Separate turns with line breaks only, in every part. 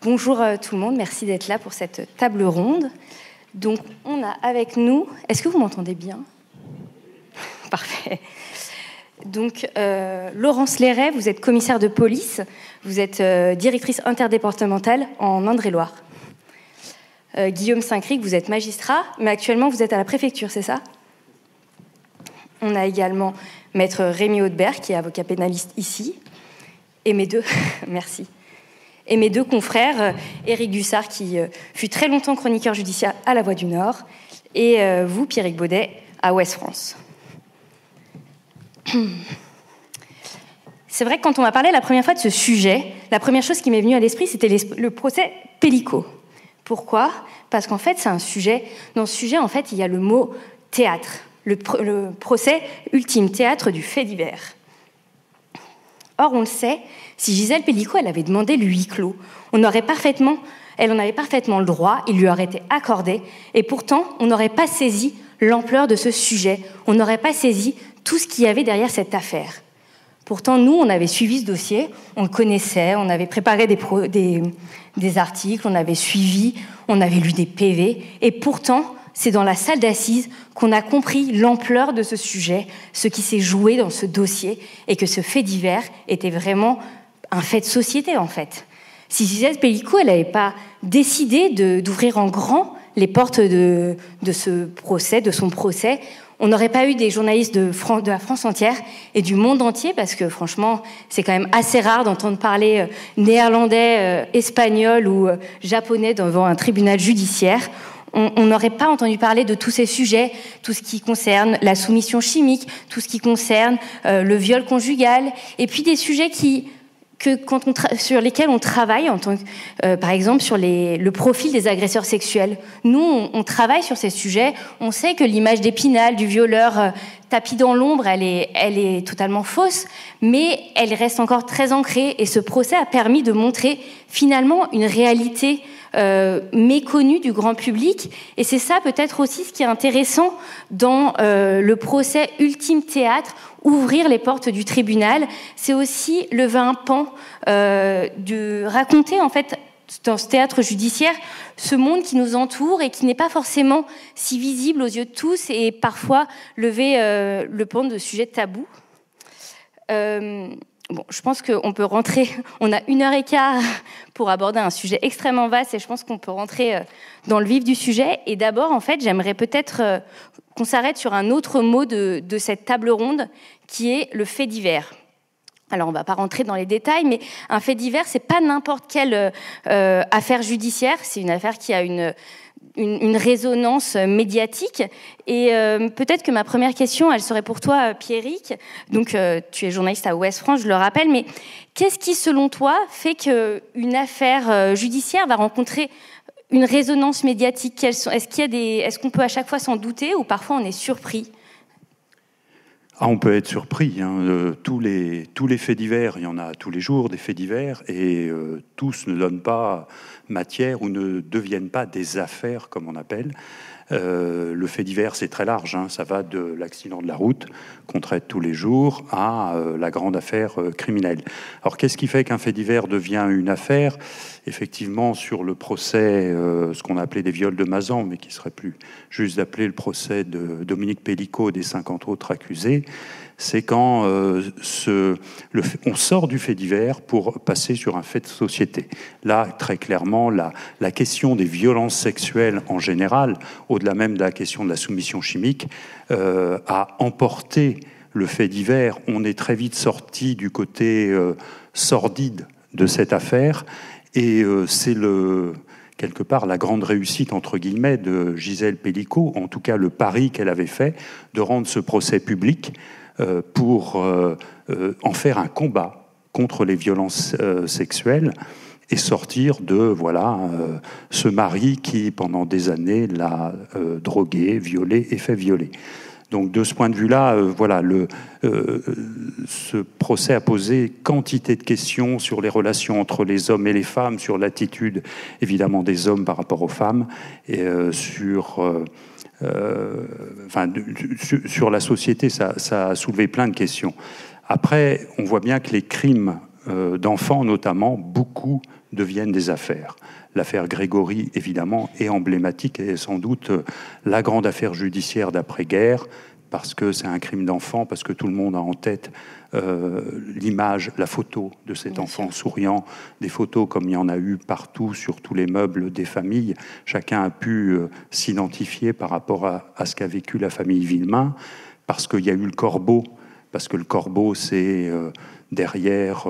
Bonjour tout le monde, merci d'être là pour cette table ronde. Donc on a avec nous, est-ce que vous m'entendez bien? Parfait. Donc Laurence Léret, vous êtes commissaire de police, vous êtes directrice interdépartementale en Indre-et-Loire. Guillaume Saint-Cric, vous êtes magistrat, mais actuellement vous êtes à la préfecture, c'est ça? On a également maître Rémi Audebert, qui est avocat pénaliste ici, et mes deux, merci. Et mes deux confrères, Éric Dussart, qui fut très longtemps chroniqueur judiciaire à La Voix du Nord, et vous, Pierrick Baudet, à Ouest France. C'est vrai que quand on m'a parlé la première fois de ce sujet, la première chose qui m'est venue à l'esprit, c'était le procès Pellico. Pourquoi? Parce qu'en fait, c'est un sujet... Dans ce sujet, en fait, il y a le mot théâtre. Le procès ultime, théâtre du fait divers. Or, on le sait, si Gisèle Pellico, elle avait demandé le huis clos, elle en avait parfaitement le droit, il lui aurait été accordé, et pourtant, on n'aurait pas saisi l'ampleur de ce sujet, on n'aurait pas saisi tout ce qu'il y avait derrière cette affaire. Pourtant, nous, on avait suivi ce dossier, on le connaissait, on avait préparé des articles, on avait suivi, on avait lu des PV, et pourtant, c'est dans la salle d'assises qu'on a compris l'ampleur de ce sujet, ce qui s'est joué dans ce dossier, et que ce fait divers était vraiment un fait de société, en fait. Si Gisèle Pellico, elle n'avait pas décidé d'ouvrir en grand les portes de ce procès, de son procès, on n'aurait pas eu des journalistes de la France entière et du monde entier, parce que franchement, c'est quand même assez rare d'entendre parler néerlandais, espagnol ou japonais devant un tribunal judiciaire. On n'aurait pas entendu parler de tous ces sujets, tout ce qui concerne la soumission chimique, tout ce qui concerne le viol conjugal, et puis des sujets sur lesquels on travaille, par exemple sur le profil des agresseurs sexuels. Nous, on travaille sur ces sujets. On sait que l'image d'Épinal, du violeur tapis dans l'ombre, elle est totalement fausse, mais elle reste encore très ancrée. Et ce procès a permis de montrer finalement une réalité méconnue du grand public. Et c'est ça peut-être aussi ce qui est intéressant dans le procès ultime théâtre, ouvrir les portes du tribunal, c'est aussi lever un pan, de raconter en fait dans ce théâtre judiciaire ce monde qui nous entoure et qui n'est pas forcément si visible aux yeux de tous, et parfois lever le pan de sujets tabous. Bon, je pense qu'on peut rentrer, on a 1h15 pour aborder un sujet extrêmement vaste, et je pense qu'on peut rentrer dans le vif du sujet. Et d'abord, en fait, j'aimerais peut-être qu'on s'arrête sur un autre mot de cette table ronde, qui est le fait divers. Alors, on ne va pas rentrer dans les détails, mais un fait divers, c'est pas n'importe quelle affaire judiciaire, c'est une affaire qui a une résonance médiatique. Et peut-être que ma première question, elle serait pour toi, Pierrick. Donc, tu es journaliste à Ouest France, je le rappelle, mais qu'est-ce qui, selon toi, fait qu'une affaire judiciaire va rencontrer une résonance médiatique? Est-ce qu'on peut à chaque fois s'en douter, ou parfois on est surpris?
On peut être surpris. Tous les faits divers, il y en a tous les jours des faits divers, et tous ne donnent pas matière ou ne deviennent pas des affaires, comme on appelle. Le fait divers, c'est très large. Ça va de l'accident de la route qu'on traite tous les jours à la grande affaire criminelle. Alors, qu'est-ce qui fait qu'un fait divers devient une affaire? Effectivement, sur le procès, ce qu'on a appelé des viols de Mazan, mais qui serait plus juste d'appeler le procès de Dominique Pellico et des 50 autres accusés, c'est quand on sort du fait divers pour passer sur un fait de société. Là, très clairement, la question des violences sexuelles en général, au-delà même de la question de la soumission chimique, a emporté le fait divers. On est très vite sorti du côté sordide de cette affaire, et c'est quelque part la grande réussite, entre guillemets, de Gisèle Pellico, en tout cas le pari qu'elle avait fait, de rendre ce procès public pour en faire un combat contre les violences sexuelles, et sortir de ce mari qui, pendant des années, l'a drogué, violé et fait violer. Donc, de ce point de vue-là, ce procès a posé quantité de questions sur les relations entre les hommes et les femmes, sur l'attitude, évidemment, des hommes par rapport aux femmes, et sur la société. Ça a soulevé plein de questions. Après, on voit bien que les crimes d'enfants, notamment, beaucoup deviennent des affaires. L'affaire Grégory, évidemment, est emblématique et est sans doute la grande affaire judiciaire d'après-guerre, parce que c'est un crime d'enfant, parce que tout le monde a en tête l'image, la photo de cet enfant souriant, des photos comme il y en a eu partout, sur tous les meubles des familles. Chacun a pu s'identifier par rapport à ce qu'a vécu la famille Villemain, parce qu'il y a eu le corbeau, parce que le corbeau, c'est derrière...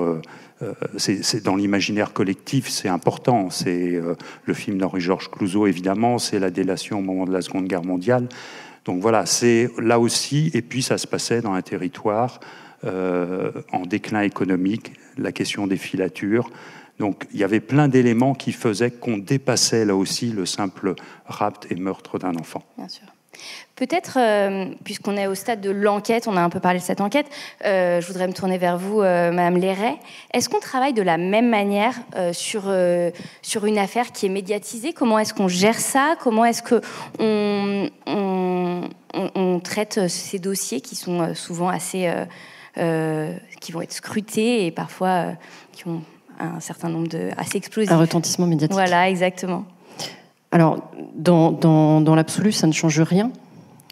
c'est dans l'imaginaire collectif, c'est important. C'est le film d'Henri-Georges Clouzot, évidemment, c'est la délation au moment de la Seconde Guerre mondiale. Donc voilà, c'est là aussi, et puis ça se passait dans un territoire en déclin économique, la question des filatures. Donc il y avait plein d'éléments qui faisaient qu'on dépassait là aussi le simple rapt et meurtre d'un enfant.
Bien sûr. Peut-être, puisqu'on est au stade de l'enquête, on a un peu parlé de cette enquête, je voudrais me tourner vers vous, Madame Léret. Est-ce qu'on travaille de la même manière sur une affaire qui est médiatisée ? Comment est-ce qu'on gère ça ? Comment est-ce qu'on traite ces dossiers qui sont souvent assez... qui vont être scrutés et parfois qui ont un certain nombre assez explosifs.
Un retentissement médiatique.
Voilà, exactement.
Alors, dans l'absolu, ça ne change rien.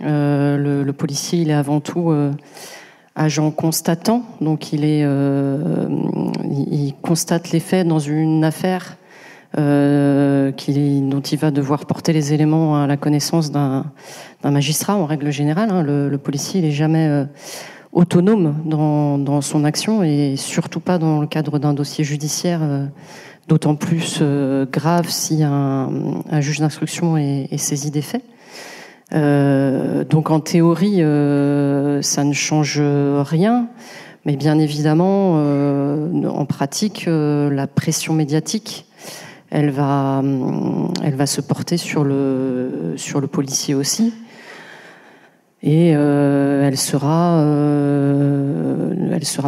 Le policier, il est avant tout agent constatant, donc il constate les faits dans une affaire dont il va devoir porter les éléments à la connaissance d'un magistrat, en règle générale. Hein. Le policier, il n'est jamais autonome dans son action, et surtout pas dans le cadre d'un dossier judiciaire, d'autant plus grave si un juge d'instruction est saisi des faits. Donc en théorie, ça ne change rien, mais bien évidemment, en pratique, la pression médiatique, elle va se porter sur le policier aussi, et elle sera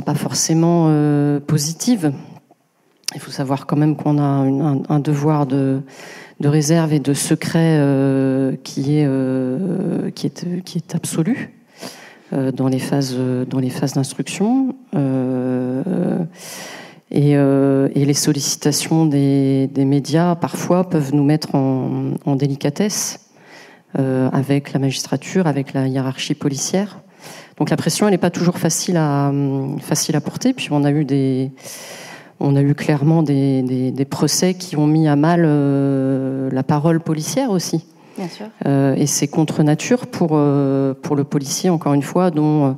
pas forcément positive. Il faut savoir quand même qu'on a un devoir de réserve et de secret qui est absolu dans les phases d'instruction, et les sollicitations des médias parfois peuvent nous mettre en délicatesse avec la magistrature, avec la hiérarchie policière. Donc la pression, elle n'est pas toujours facile à porter. Puis on a eu clairement des procès qui ont mis à mal la parole policière aussi.
Bien sûr.
Et c'est contre nature pour le policier, encore une fois, dont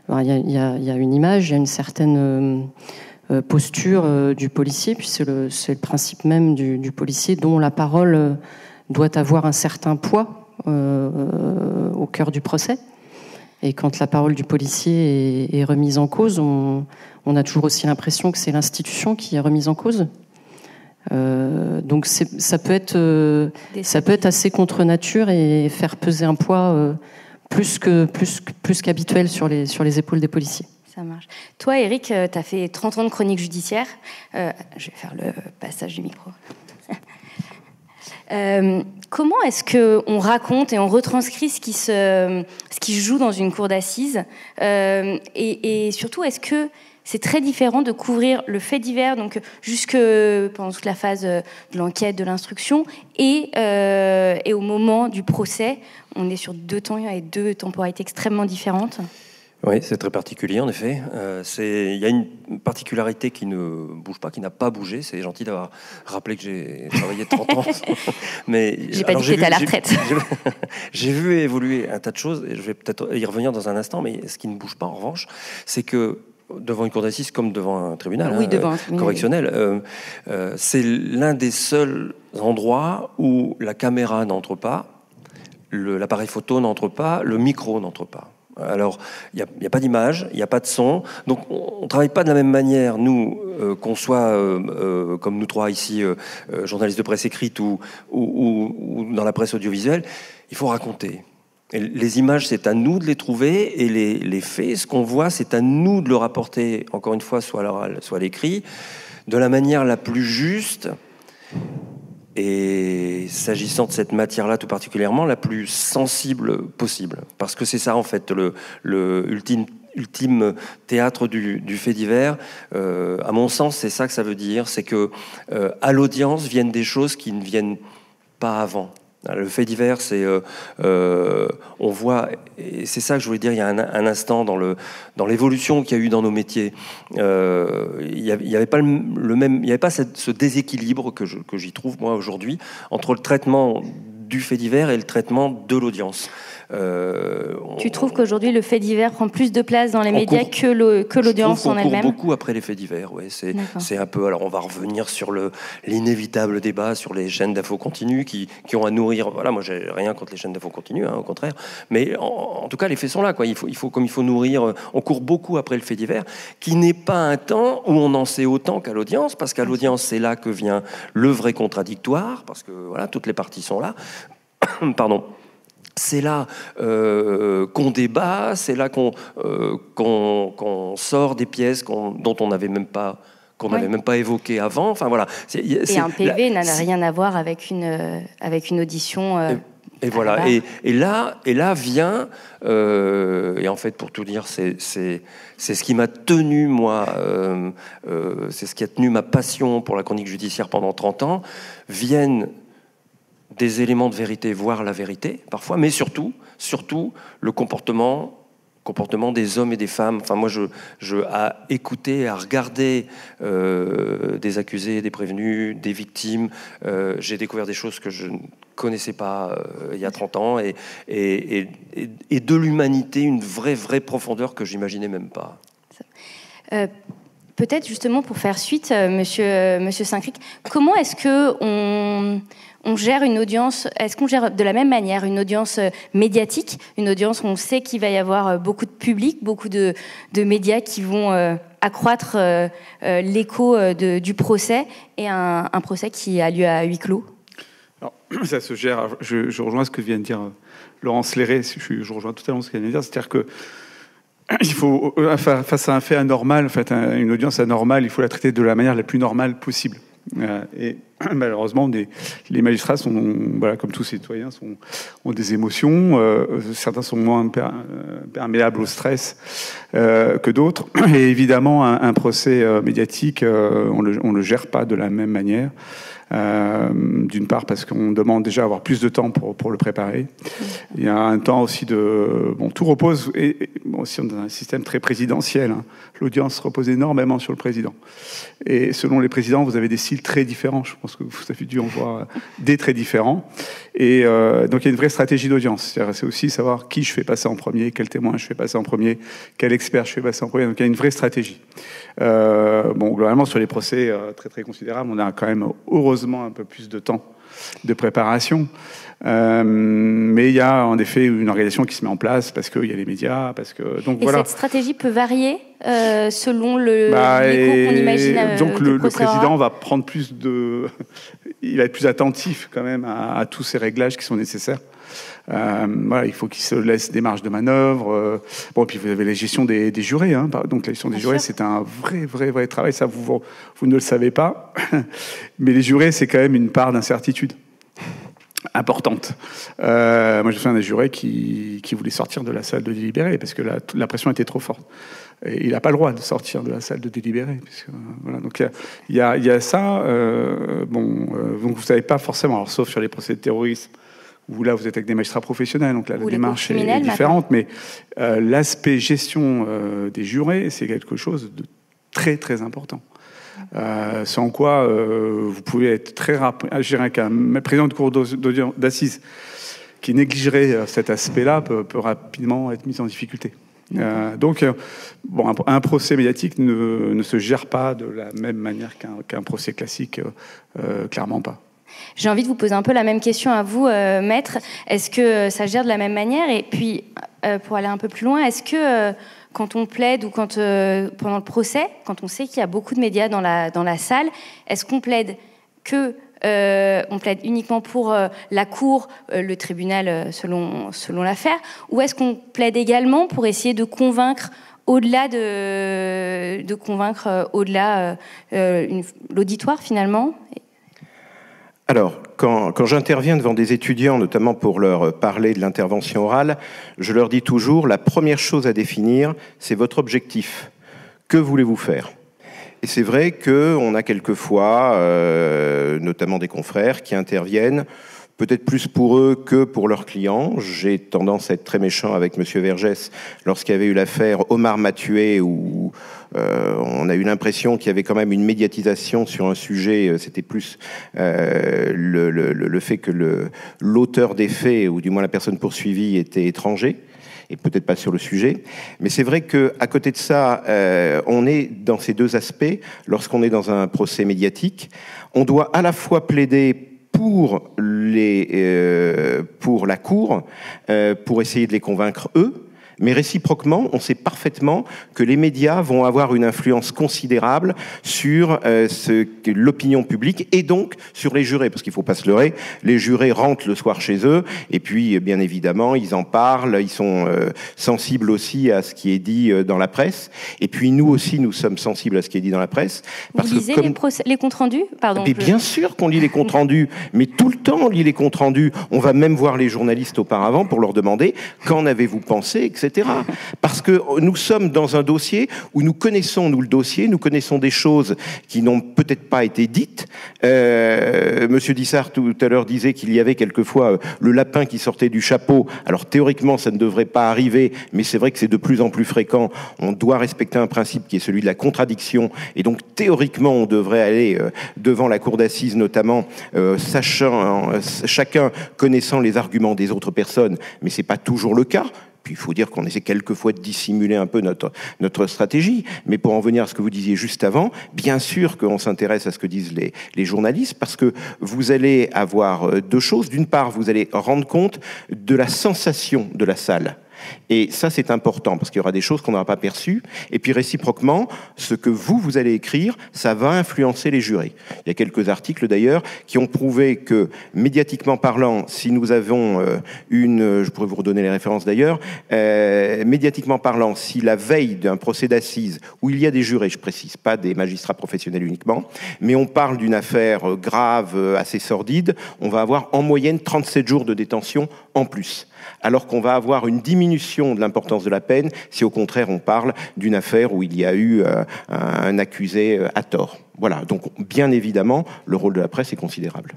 il y a une image, il y a une certaine posture du policier, puis c'est le principe même du policier, dont la parole doit avoir un certain poids au cœur du procès. Et quand la parole du policier est remise en cause, on a toujours aussi l'impression que c'est l'institution qui est remise en cause. Donc ça peut être assez contre nature et faire peser un poids plus qu'habituel sur les épaules des policiers.
Ça marche. Toi, Éric, tu as fait 30 ans de chronique judiciaire. Je vais faire le passage du micro. Comment est-ce qu'on raconte et on retranscrit ce qui se joue dans une cour d'assises, et surtout, est-ce que c'est très différent de couvrir le fait divers, donc jusque pendant toute la phase de l'enquête, de l'instruction, et au moment du procès, on est sur deux temps et deux temporalités extrêmement différentes.
Oui, c'est très particulier en effet. Il y a une particularité qui ne bouge pas, qui n'a pas bougé. C'est gentil d'avoir rappelé que j'ai travaillé 30 ans. Mais
j'ai pas dit que t'étais à la retraite.
J'ai vu évoluer un tas de choses, et je vais peut-être y revenir dans un instant, mais ce qui ne bouge pas en revanche, c'est que devant une cour d'assises comme devant un tribunal, correctionnel, c'est l'un des seuls endroits où la caméra n'entre pas, l'appareil photo n'entre pas, le micro n'entre pas. Alors, il n'y a pas d'image, il n'y a pas de son, donc on ne travaille pas de la même manière, nous, qu'on soit, comme nous trois ici, journalistes de presse écrite ou dans la presse audiovisuelle. Il faut raconter. Et les images, c'est à nous de les trouver, et les faits, ce qu'on voit, c'est à nous de le rapporter, encore une fois, soit à l'oral, soit à l'écrit, de la manière la plus juste, et s'agissant de cette matière-là tout particulièrement, la plus sensible possible. Parce que c'est ça, en fait, le ultime théâtre du fait divers. À mon sens, c'est ça que ça veut dire, c'est que à l'audience viennent des choses qui ne viennent pas avant. Le fait divers, c'est on voit, et c'est ça que je voulais dire il y a un instant dans l'évolution qu'il y a eu dans nos métiers. Il y avait pas il y avait pas ce déséquilibre que j'y trouve moi aujourd'hui entre le traitement du fait divers et le traitement de l'audience.
Tu trouves qu'aujourd'hui le fait divers prend plus de place dans les médias que l'audience en elle-même?
On court beaucoup après les faits divers, ouais. C'est un peu. Alors on va revenir sur l'inévitable débat sur les chaînes d'info continue qui ont à nourrir. Voilà, moi j'ai rien contre les chaînes d'info continue, hein, au contraire. Mais en tout cas les faits sont là, quoi. Il faut nourrir. On court beaucoup après le fait divers, qui n'est pas un temps où on en sait autant qu'à l'audience, parce qu'à l'audience c'est là que vient le vrai contradictoire, parce que voilà, toutes les parties sont là. Pardon. C'est là qu'on débat, c'est là qu'on sort des pièces dont on n'avait même pas évoqué avant. Enfin voilà.
Et un PV n'a rien à voir avec une audition.
Et voilà. Et là vient. Et en fait, pour tout dire, c'est ce qui m'a tenu moi. C'est ce qui a tenu ma passion pour la chronique judiciaire pendant 30 ans. Viennent des éléments de vérité, voire la vérité, parfois, mais surtout le comportement des hommes et des femmes. Enfin, moi, à écouter, à regarder des accusés, des prévenus, des victimes, j'ai découvert des choses que je ne connaissais pas il y a 30 ans, et de l'humanité, une vraie profondeur que j'imaginais même pas.
Peut-être justement pour faire suite, Monsieur Saint-Cric, comment est-ce que on gère une audience? Est-ce qu'on gère de la même manière une audience médiatique, une audience où on sait qu'il va y avoir beaucoup de public, beaucoup de médias qui vont accroître l'écho du procès, et un procès qui a lieu à huis clos?
Alors, ça se gère. Je rejoins ce que vient de dire Laurence Léré. Je rejoins totalement ce qu'elle vient de dire. C'est-à-dire que il faut, face à un fait anormal, en fait, une audience anormale, il faut la traiter de la manière la plus normale possible. Et malheureusement, les magistrats sont, voilà, comme tous citoyens, ont des émotions. Certains sont moins perméables au stress que d'autres. Et évidemment, un procès médiatique, on le gère pas de la même manière. D'une part parce qu'on demande déjà à avoir plus de temps pour le préparer. Il y a un temps aussi tout repose, et aussi on est dans un système très présidentiel, hein. L'audience repose énormément sur le président. Et selon les présidents, vous avez des styles très différents. Je pense que vous avez dû en voir des très différents. Et donc il y a une vraie stratégie d'audience. C'est aussi savoir qui je fais passer en premier, quel témoin je fais passer en premier, quel expert je fais passer en premier. Donc il y a une vraie stratégie. Globalement, sur les procès très très considérables, on a quand même heureusement un peu plus de temps de préparation. Mais il y a en effet une organisation qui se met en place parce qu'il y a les médias, voilà.
Cette stratégie peut varier selon l'écho qu'on imagine.
Donc le président va prendre il va être plus attentif quand même à tous ces réglages qui sont nécessaires. Voilà, il faut qu'il se laisse des marges de manœuvre. Puis vous avez la gestion des jurés. Hein. Donc la gestion des jurés, c'est un vrai travail. Ça, vous ne le savez pas. Mais les jurés, c'est quand même une part d'incertitude importante. Moi, je me souviens d'un juré qui voulait sortir de la salle de délibéré parce que la pression était trop forte. Et il n'a pas le droit de sortir de la salle de délibéré. Voilà. Donc il y a ça. Donc vous savez pas forcément, alors, sauf sur les procès de terrorisme, où là vous êtes avec des magistrats professionnels, donc là la démarche est différente. Mais l'aspect gestion des jurés, c'est quelque chose de très très important. Sans quoi vous pouvez être très rapide. Je dirais qu'un président de cour d'assises qui négligerait cet aspect-là peut rapidement être mis en difficulté. Donc, un procès médiatique ne se gère pas de la même manière qu'un procès classique, clairement pas.
J'ai envie de vous poser un peu la même question à vous, maître. Est-ce que ça se gère de la même manière? Et puis, pour aller un peu plus loin, est-ce que quand on plaide ou quand pendant le procès, quand on sait qu'il y a beaucoup de médias dans la salle, est-ce qu'on plaide on plaide uniquement pour la cour, le tribunal selon l'affaire, ou est-ce qu'on plaide également pour essayer de convaincre au-delà l'auditoire finalement?
Alors,
quand j'interviens devant des étudiants, notamment pour leur parler de l'intervention orale, je leur dis toujours, la première chose à définir, c'est votre objectif. Que voulez-vous faire ? Et c'est vrai qu'on a quelquefois, notamment des confrères, qui interviennent peut-être plus pour eux que pour leurs clients. J'ai tendance à être très méchant avec M. Vergès lorsqu'il y avait eu l'affaire Omar Mathieu, où on a eu l'impression qu'il y avait quand même une médiatisation sur un sujet. C'était plus le fait que l'auteur des faits, ou du moins la personne poursuivie, était étranger, et peut-être pas sur le sujet. Mais c'est vrai qu'à côté de ça, on est dans ces deux aspects. Lorsqu'on est dans un procès médiatique, on doit à la fois plaider pour la cour, pour essayer de les convaincre eux, mais réciproquement, on sait parfaitement que les médias vont avoir une influence considérable sur l'opinion publique et donc sur les jurés, parce qu'il ne faut pas se leurrer, les jurés rentrent le soir chez eux et puis bien évidemment ils en parlent, ils sont sensibles aussi à ce qui est dit dans la presse, et puis nous aussi nous sommes sensibles à ce qui est dit dans la presse.
Parce Vous lisez les comptes rendus ? Pardon.
Mais bien sûr qu'on lit les comptes rendus, mais tout le temps on lit les comptes rendus. On va même voir les journalistes auparavant pour leur demander qu'en avez-vous pensé, etc. Parce que nous sommes dans un dossier où nous connaissons, nous, le dossier, nous connaissons des choses qui n'ont peut-être pas été dites. Monsieur Dissart, tout à l'heure, disait qu'il y avait quelquefois le lapin qui sortait du chapeau. Alors, théoriquement, ça ne devrait pas arriver, mais c'est vrai que c'est de plus en plus fréquent. On doit respecter un principe qui est celui de la contradiction. Et donc, théoriquement, on devrait aller devant la cour d'assises, notamment, chacun connaissant les arguments des autres personnes, mais c'est pas toujours le cas. Puis il faut dire qu'on essaie quelquefois de dissimuler un peu notre stratégie. Mais pour en venir à ce que vous disiez juste avant, bien sûr qu'on s'intéresse à ce que disent les journalistes, parce que vous allez avoir deux choses. D'une part, vous allez rendre compte de la sensation de la salle. Et ça, c'est important, parce qu'il y aura des choses qu'on n'aura pas perçues. Et puis, réciproquement, ce que vous allez écrire, ça va influencer les jurés. Il y a quelques articles, d'ailleurs, qui ont prouvé que, médiatiquement parlant, si nous avons je pourrais vous redonner les références, d'ailleurs, médiatiquement parlant, si la veille d'un procès d'assises, où il y a des jurés, je précise, pas des magistrats professionnels uniquement, mais on parle d'une affaire grave, assez sordide, on va avoir en moyenne 37 jours de détention en plus. Alors qu'on va avoir une diminution de l'importance de la peine si au contraire on parle d'une affaire où il y a eu un accusé à tort. Voilà, donc bien évidemment, le rôle de la presse est considérable.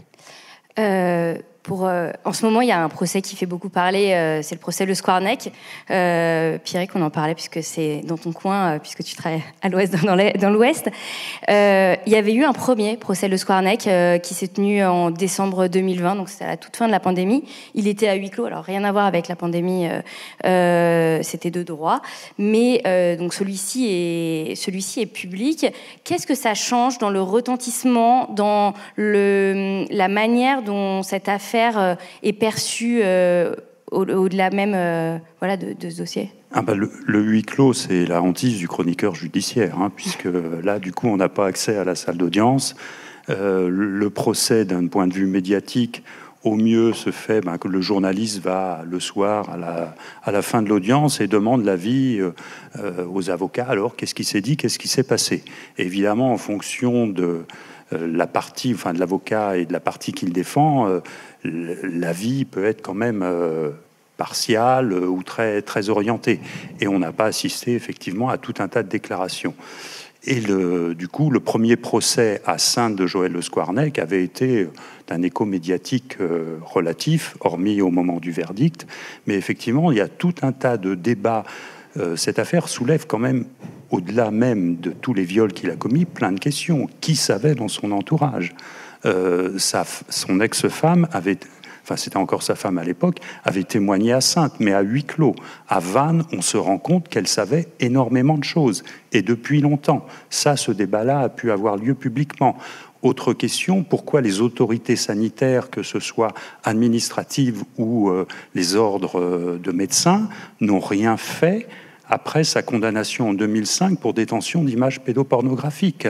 En ce moment, il y a un procès qui fait beaucoup parler, c'est le procès Le Squarnec. Pierrick, on en parlait puisque c'est dans ton coin, puisque tu travailles à l'ouest, dans l'ouest. Il y avait eu un premier procès Le Squarnec qui s'est tenu en décembre 2020, donc c'était à la toute fin de la pandémie. Il était à huis clos, alors rien à voir avec la pandémie, c'était de droit. Mais donc celui-ci est public. Qu'est-ce que ça change dans le retentissement, dans la manière dont cette affaire est perçu au-delà même de ce dossier?
Le huis clos, c'est la hantise du chroniqueur judiciaire, puisque là, du coup, on n'a pas accès à la salle d'audience. Le procès, d'un point de vue médiatique, au mieux se fait que le journaliste va le soir à la fin de l'audience et demande l'avis aux avocats. Alors, qu'est-ce qui s'est dit, qu'est-ce qui s'est passé? Évidemment, en fonction de la partie, de l'avocat et de la partie qu'il défend, l'avis peut être quand même partial ou très, très orienté. Et on n'a pas assisté effectivement à tout un tas de déclarations. Et du coup, le premier procès à Saintes de Joël Le Squarnec avait été d'un écho médiatique relatif, hormis au moment du verdict. Mais effectivement, il y a tout un tas de débats. Cette affaire soulève quand même, au-delà même de tous les viols qu'il a commis, plein de questions. Qui savait dans son entourage? Son ex-femme c'était encore sa femme à l'époque, avait témoigné à Saintes, mais à huis clos. À Vannes, on se rend compte qu'elle savait énormément de choses, et depuis longtemps. Ce débat-là a pu avoir lieu publiquement. Autre question, pourquoi les autorités sanitaires, que ce soit administratives ou les ordres de médecins, n'ont rien fait après sa condamnation en 2005 pour détention d'images pédopornographiques?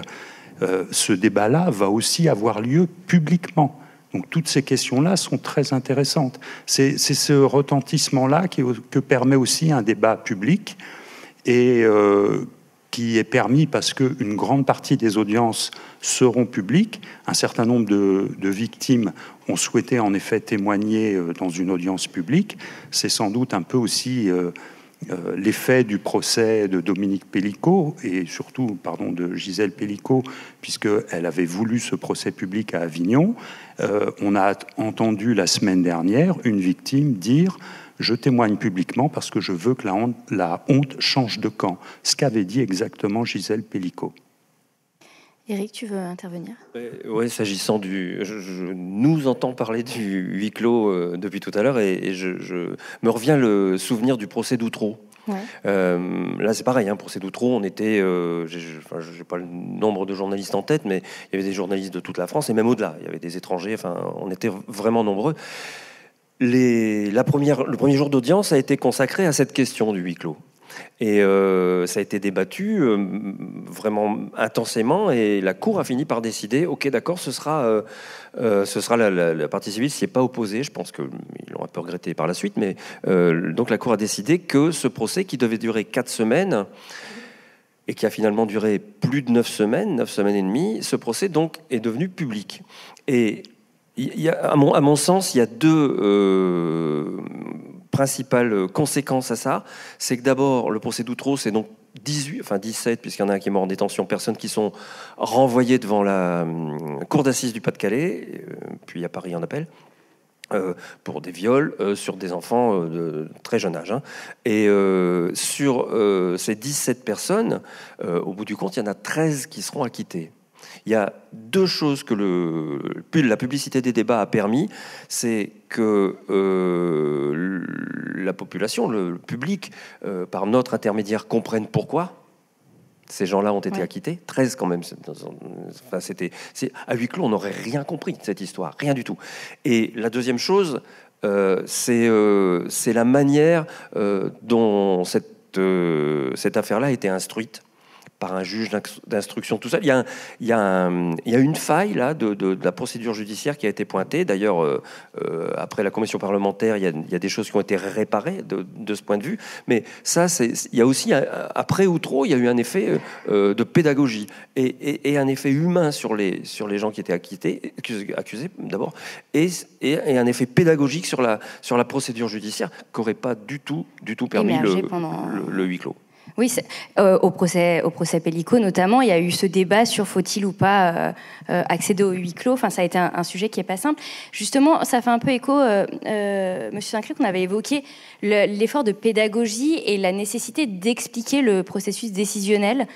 Ce débat-là va aussi avoir lieu publiquement. Donc toutes ces questions-là sont très intéressantes. C'est ce retentissement-là que permet aussi un débat public et qui est permis parce qu'une grande partie des audiences seront publiques. Un certain nombre de victimes ont souhaité en effet témoigner dans une audience publique. C'est sans doute un peu aussi l'effet du procès de Dominique Pellicot et surtout de Gisèle Pellicot, puisqu'elle avait voulu ce procès public à Avignon. On a entendu la semaine dernière une victime dire « Je témoigne publiquement parce que je veux que la honte change de camp », ce qu'avait dit exactement Gisèle Pellicot.
Éric, tu veux intervenir ?
Oui, s'agissant je nous entends parler du huis clos depuis tout à l'heure et je me revient le souvenir du procès d'Outreau. Ouais. Là, c'est pareil, procès d'Outreau, on était, j'ai pas le nombre de journalistes en tête, mais il y avait des journalistes de toute la France et même au-delà. Il y avait des étrangers, on était vraiment nombreux. Le premier jour d'audience a été consacré à cette question du huis clos. Et ça a été débattu vraiment intensément et la Cour a fini par décider, ok d'accord, ce sera la partie civile s'y est pas opposée, je pense qu'ils l'ont un peu regretté par la suite, mais donc la Cour a décidé que ce procès qui devait durer 4 semaines et qui a finalement duré plus de 9 semaines et demie, ce procès donc est devenu public. Et à mon sens, il y a deux principales conséquences à ça. C'est que d'abord, le procès d'Outreau, c'est donc 17, puisqu'il y en a un qui est mort en détention, personnes qui sont renvoyées devant la cour d'assises du Pas-de-Calais, puis à Paris en appel, pour des viols sur des enfants de très jeune âge. Et sur ces 17 personnes, au bout du compte, il y en a 13 qui seront acquittées. Il y a deux choses que la publicité des débats a permis, c'est que la population, le public, par notre intermédiaire, comprenne pourquoi ces gens-là ont été acquittés. 13 quand même. À huis clos, on n'aurait rien compris de cette histoire, rien du tout. Et la deuxième chose, c'est la manière dont cette affaire-là a été instruite par un juge d'instruction, tout ça. Il y a une faille là de la procédure judiciaire qui a été pointée. D'ailleurs, après la commission parlementaire, il y a des choses qui ont été réparées de ce point de vue. Mais ça, il y a aussi, après Outreau, il y a eu un effet de pédagogie et un effet humain sur les gens qui étaient accusés d'abord, et un effet pédagogique sur la procédure judiciaire qui n'aurait pas du tout permis le huis clos.
Oui, au procès Pellicot notamment, il y a eu ce débat sur faut-il ou pas accéder au huis clos. Enfin, ça a été un sujet qui est pas simple. Justement, ça fait un peu écho, Monsieur Sinclair, qu'on avait évoqué l'effort de pédagogie et la nécessité d'expliquer le processus décisionnel.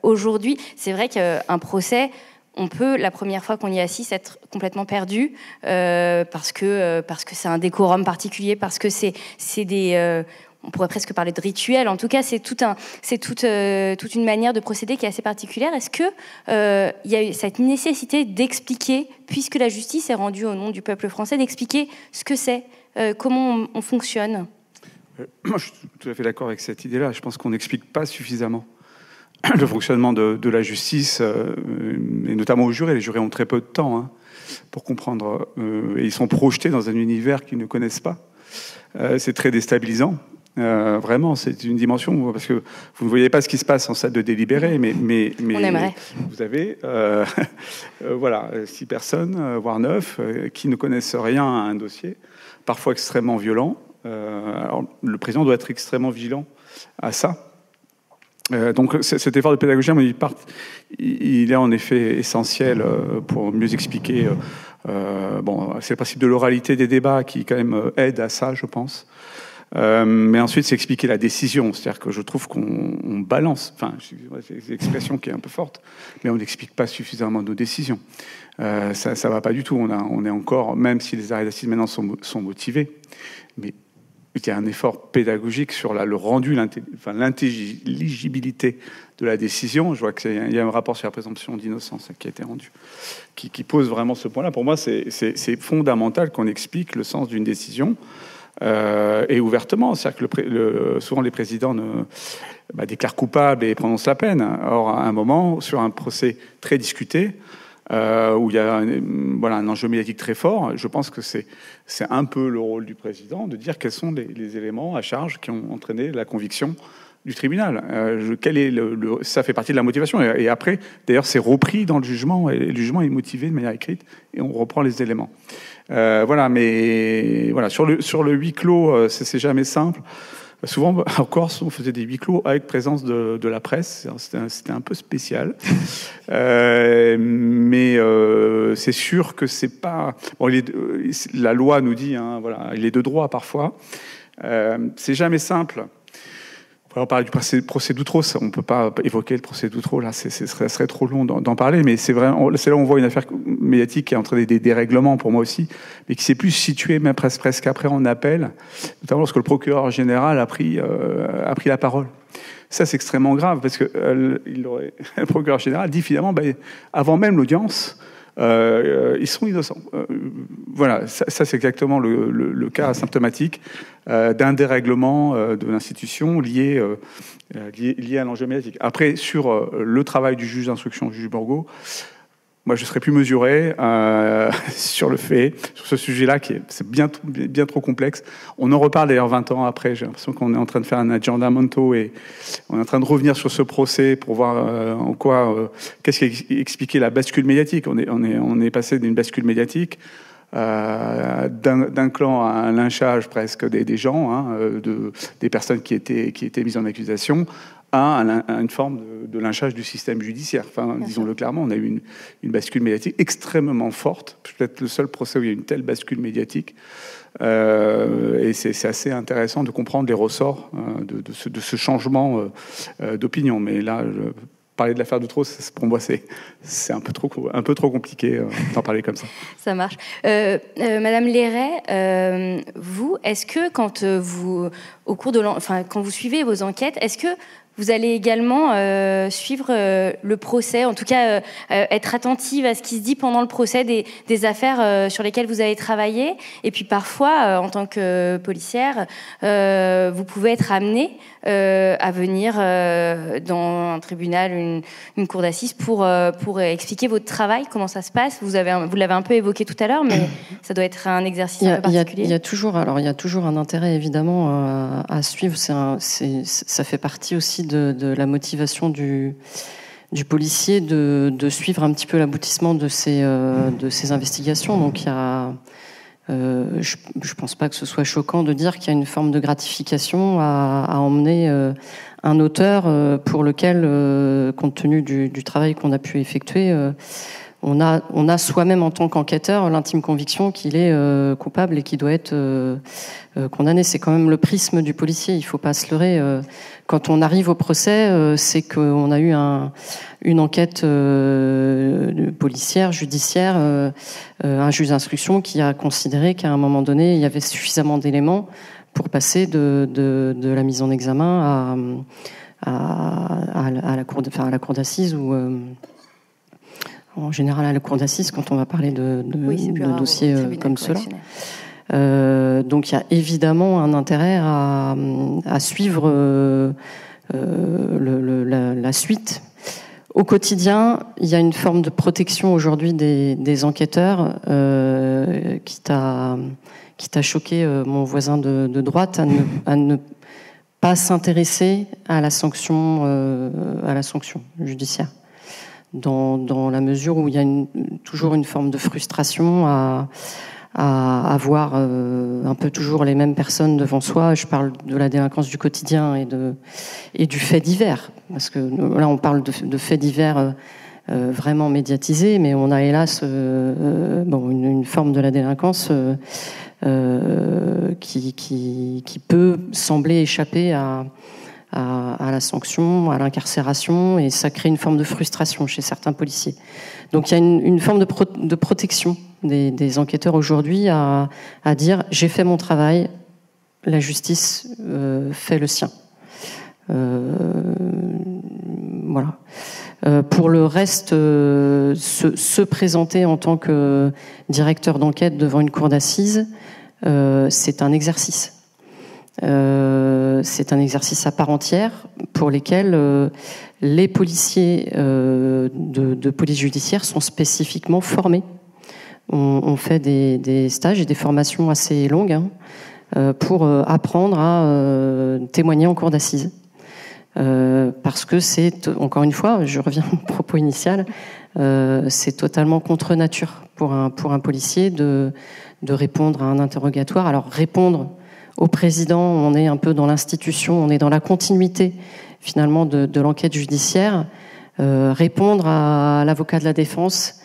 Aujourd'hui, c'est vrai qu'un procès, on peut, la première fois qu'on y assiste, être complètement perdu parce que c'est un décorum particulier, parce que c'est des on pourrait presque parler de rituel. En tout cas, c'est toute une manière de procéder qui est assez particulière. Est-ce que il y a eu cette nécessité d'expliquer, puisque la justice est rendue au nom du peuple français, d'expliquer ce que c'est, comment on fonctionne ?
Moi, je suis tout à fait d'accord avec cette idée-là. Je pense qu'on n'explique pas suffisamment le fonctionnement de la justice, et notamment aux jurés. Les jurés ont très peu de temps pour comprendre. Et ils sont projetés dans un univers qu'ils ne connaissent pas. C'est très déstabilisant. Vraiment, c'est une dimension parce que vous ne voyez pas ce qui se passe en salle de délibéré, mais
on aimerait.
Vous avez 6 personnes, voire 9, qui ne connaissent rien à un dossier, parfois extrêmement violent. Alors, le président doit être extrêmement vigilant à ça. Donc cet effort de pédagogie, il est en effet essentiel pour mieux expliquer. C'est le principe de l'oralité des débats qui quand même aide à ça, je pense. Mais ensuite, c'est expliquer la décision. C'est-à-dire que je trouve qu'on balance. Enfin, c'est une expression qui est un peu forte, mais on n'explique pas suffisamment nos décisions. Ça va pas du tout. On est encore, même si les arrêts d'assises maintenant sont motivés, mais il y a un effort pédagogique sur le rendu, l'intelligibilité de la décision. Je vois qu'il y a un rapport sur la présomption d'innocence qui a été rendu, qui pose vraiment ce point-là. Pour moi, c'est fondamental qu'on explique le sens d'une décision. Et ouvertement, c'est-à-dire que souvent les présidents déclarent coupable et prononcent la peine. Or, à un moment, sur un procès très discuté, où il y a un enjeu médiatique très fort, je pense que c'est un peu le rôle du président de dire quels sont les éléments à charge qui ont entraîné la conviction du tribunal. Ça fait partie de la motivation. Et après, d'ailleurs, c'est repris dans le jugement, et le jugement est motivé de manière écrite, et on reprend les éléments. Voilà, mais voilà, sur le huis clos, c'est jamais simple. Souvent, en Corse, on faisait des huis clos avec présence de la presse. C'était un peu spécial. Mais c'est sûr que c'est pas... Bon, la loi nous dit, hein, voilà, il est de droit parfois. C'est jamais simple. On parle du procès d'Outreau, on ne peut pas évoquer le procès d'Outreau, là, ça serait trop long d'en parler, mais c'est là où on voit une affaire médiatique qui est entraîné des dérèglements pour moi aussi, mais qui s'est plus située même presque après en appel, notamment lorsque le procureur général a pris la parole. Ça, c'est extrêmement grave, parce que le procureur général dit finalement, avant même l'audience, ils sont innocents. Voilà, ça c'est exactement le cas symptomatique d'un dérèglement de l'institution lié à l'enjeu médiatique. Après, sur le travail du juge d'instruction, du juge Bourgault, moi je serais plus mesuré sur ce sujet-là c'est bien trop complexe. On en reparle d'ailleurs 20 ans après. J'ai l'impression qu'on est en train de faire un aggiornamento et on est en train de revenir sur ce procès pour voir en quoi, qu'est-ce qui expliquait la bascule médiatique. On est passé d'une bascule médiatique d'un clan à un lynchage presque des gens, hein, des personnes qui étaient mises en accusation, à une forme de lynchage du système judiciaire. Enfin, disons-le clairement, on a eu une bascule médiatique extrêmement forte, peut-être le seul procès où il y a une telle bascule médiatique. Et c'est assez intéressant de comprendre les ressorts de ce changement d'opinion. Mais là, parler de l'affaire d'Outreau, pour moi, c'est un peu trop compliqué d'en parler comme ça.
Ça marche. Madame Léret, vous, est-ce que quand quand vous suivez vos enquêtes, est-ce que vous allez également suivre le procès, en tout cas être attentive à ce qui se dit pendant le procès des affaires sur lesquelles vous avez travaillé. Et puis parfois, en tant que policière, vous pouvez être amenée à venir dans un tribunal, une cour d'assises pour expliquer votre travail, comment ça se passe. Vous l'avez un peu évoqué tout à l'heure, mais ça doit être un exercice un peu particulier.
Il y a toujours un intérêt évidemment à suivre. Ça fait partie aussi de la motivation du policier de suivre un petit peu l'aboutissement de ces investigations. Donc il y a, je pense pas que ce soit choquant de dire qu'il y a une forme de gratification à emmener un auteur pour lequel, compte tenu du travail qu'on a pu effectuer, on a soi-même en tant qu'enquêteur l'intime conviction qu'il est coupable et qu'il doit être condamné. C'est quand même le prisme du policier, il faut pas se leurrer. Quand on arrive au procès, c'est qu'on a eu une enquête policière, judiciaire, un juge d'instruction qui a considéré qu'à un moment donné, il y avait suffisamment d'éléments pour passer de la mise en examen à la cour d'assises ou en général à la cour d'assises quand on va parler de dossiers comme cela. Donc il y a évidemment un intérêt à suivre la suite. Au quotidien, il y a une forme de protection aujourd'hui des enquêteurs, quitte à choquer mon voisin de droite, à ne pas s'intéresser à la sanction judiciaire. Dans la mesure où il y a toujours une forme de frustration à avoir un peu toujours les mêmes personnes devant soi. Je parle de la délinquance du quotidien et du fait divers, parce que là on parle de faits divers vraiment médiatisés, mais on a hélas une forme de la délinquance qui peut sembler échapper à la sanction, à l'incarcération, et ça crée une forme de frustration chez certains policiers. Donc il y a une forme de protection des enquêteurs aujourd'hui à dire j'ai fait mon travail, la justice fait le sien. Voilà. Pour le reste, se présenter en tant que directeur d'enquête devant une cour d'assises, c'est un exercice. C'est un exercice à part entière pour lesquels les policiers de police judiciaire sont spécifiquement formés. On fait des stages et des formations assez longues pour apprendre à témoigner en cour d'assises. parce que c'est, encore une fois, je reviens au propos initial, c'est totalement contre nature pour un policier de répondre à un interrogatoire. Alors répondre au président, on est un peu dans l'institution, on est dans la continuité finalement de l'enquête judiciaire. Répondre à l'avocat de la défense,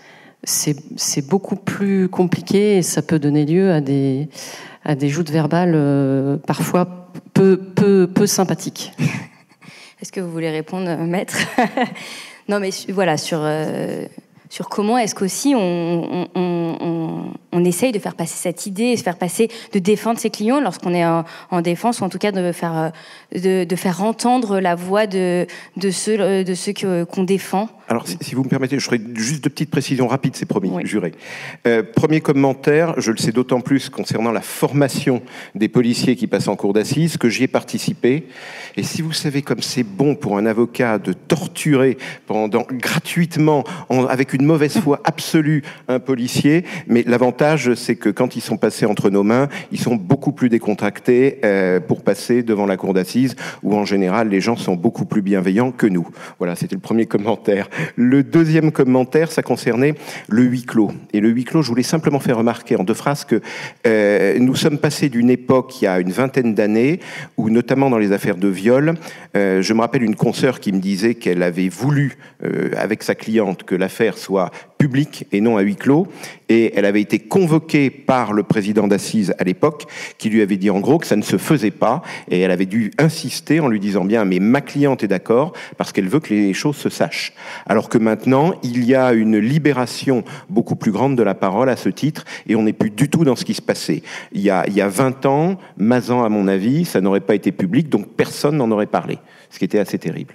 c'est beaucoup plus compliqué et ça peut donner lieu à des joutes verbales parfois peu sympathiques.
Est-ce que vous voulez répondre, maître? Non, mais voilà, sur comment est-ce qu'aussi on essaye de faire passer cette idée, de défendre ses clients lorsqu'on est en défense, ou en tout cas de faire entendre la voix de ceux qu'on défend.
Alors, si vous me permettez, je ferai juste deux petites précisions rapides, c'est promis, oui. Juré. Premier commentaire, je le sais d'autant plus concernant la formation des policiers qui passent en cour d'assises, que j'y ai participé. Et si vous savez comme c'est bon pour un avocat de torturer gratuitement, avec une mauvaise foi absolue, un policier, mais l'avantage, c'est que quand ils sont passés entre nos mains, ils sont beaucoup plus décontractés pour passer devant la cour d'assises, où en général, les gens sont beaucoup plus bienveillants que nous. Voilà, c'était le premier commentaire. Le deuxième commentaire, ça concernait le huis clos. Et le huis clos, je voulais simplement faire remarquer en deux phrases que nous sommes passés d'une époque, il y a une vingtaine d'années, où notamment dans les affaires de viol, je me rappelle une consoeur qui me disait qu'elle avait voulu, avec sa cliente, que l'affaire soit publique et non à huis clos, et elle avait été convoquée par le président d'assises à l'époque, qui lui avait dit en gros que ça ne se faisait pas, et elle avait dû insister en lui disant bien, mais ma cliente est d'accord, parce qu'elle veut que les choses se sachent. Alors que maintenant, il y a une libération beaucoup plus grande de la parole à ce titre, et on n'est plus du tout dans ce qui se passait. Il y a 20 ans, Mazan, à mon avis, ça n'aurait pas été public, donc personne n'en aurait parlé, ce qui était assez terrible.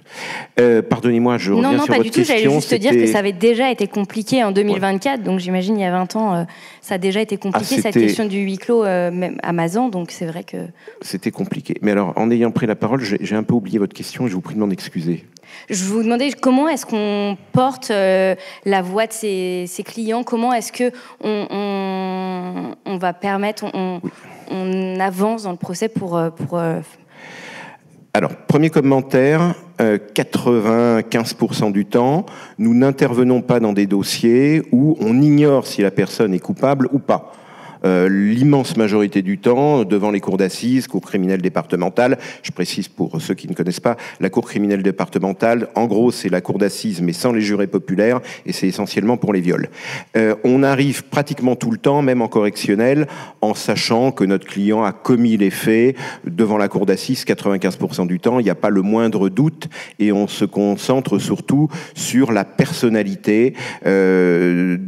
Pardonnez-moi, je reviens sur votre question. Non, pas du tout,
j'allais juste dire que ça avait déjà été compliqué en 2024, ouais. Donc j'imagine il y a 20 ans, ça a déjà été compliqué, cette question du huis clos même à Mazan, donc c'est vrai que...
C'était compliqué. Mais alors, en ayant pris la parole, j'ai un peu oublié votre question et je vous prie de m'en excuser.
Je vous demandais comment est-ce qu'on porte la voix de ses clients, comment est-ce que on va permettre, on avance dans le procès pour...
Alors, premier commentaire, 95% du temps, nous n'intervenons pas dans des dossiers où on ignore si la personne est coupable ou pas. L'immense majorité du temps, devant les cours d'assises, cours criminelles départementales, je précise pour ceux qui ne connaissent pas, la cour criminelle départementale, en gros, c'est la cour d'assises, mais sans les jurés populaires, et c'est essentiellement pour les viols. On arrive pratiquement tout le temps, même en correctionnel, en sachant que notre client a commis les faits devant la cour d'assises, 95% du temps, il n'y a pas le moindre doute, et on se concentre surtout sur la personnalité de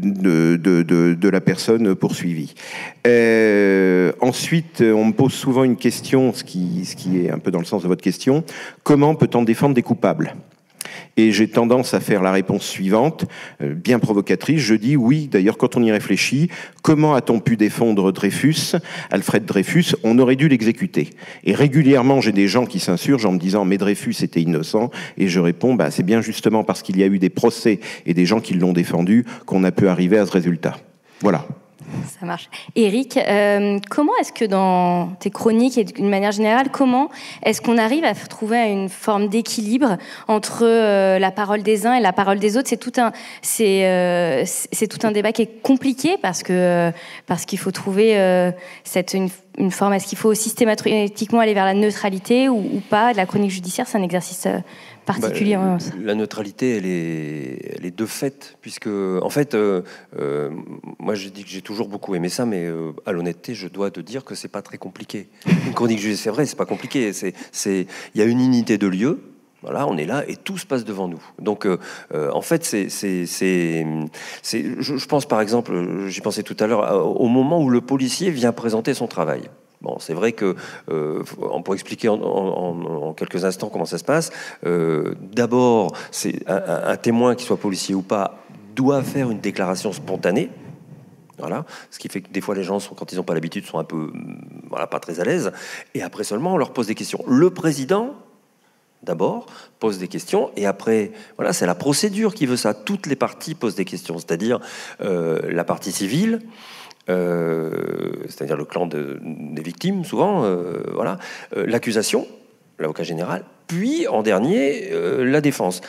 la personne poursuivie. Ensuite, on me pose souvent une question, ce qui est un peu dans le sens de votre question, comment peut-on défendre des coupables ? Et j'ai tendance à faire la réponse suivante, bien provocatrice. Je dis oui, d'ailleurs, quand on y réfléchit, comment a-t-on pu défendre Dreyfus, Alfred Dreyfus ? On aurait dû l'exécuter. Et régulièrement, j'ai des gens qui s'insurgent en me disant « mais Dreyfus était innocent ». Et je réponds « c'est bien justement parce qu'il y a eu des procès et des gens qui l'ont défendu qu'on a pu arriver à ce résultat ». Voilà.
Ça marche. Éric, comment est-ce que dans tes chroniques et d'une manière générale, comment est-ce qu'on arrive à trouver une forme d'équilibre entre la parole des uns et la parole des autres ? C'est tout un débat qui est compliqué parce qu'il faut trouver une forme. Est-ce qu'il faut systématiquement aller vers la neutralité ou pas ? La chronique judiciaire, c'est un exercice particulier.
La neutralité, elle est de fait, puisque en fait, moi je dis que j'ai toujours beaucoup aimé ça, mais à l'honnêteté, je dois te dire que c'est pas très compliqué. Une chronique judiciaire, c'est vrai, c'est pas compliqué. Il y a une unité de lieu. Voilà, on est là et tout se passe devant nous. Donc, en fait, je pense par exemple, j'y pensais tout à l'heure, au moment où le policier vient présenter son travail. Bon, c'est vrai que on peut expliquer en quelques instants comment ça se passe. D'abord, c'est un témoin, qui soit policier ou pas, doit faire une déclaration spontanée. Voilà, ce qui fait que des fois les gens, quand ils n'ont pas l'habitude, sont un peu, pas très à l'aise. Et après seulement, on leur pose des questions. Le président, d'abord, pose des questions, et après, c'est la procédure qui veut ça. Toutes les parties posent des questions, c'est-à-dire la partie civile. C'est-à-dire le clan des victimes, souvent, l'accusation, l'avocat général, puis en dernier, la défense.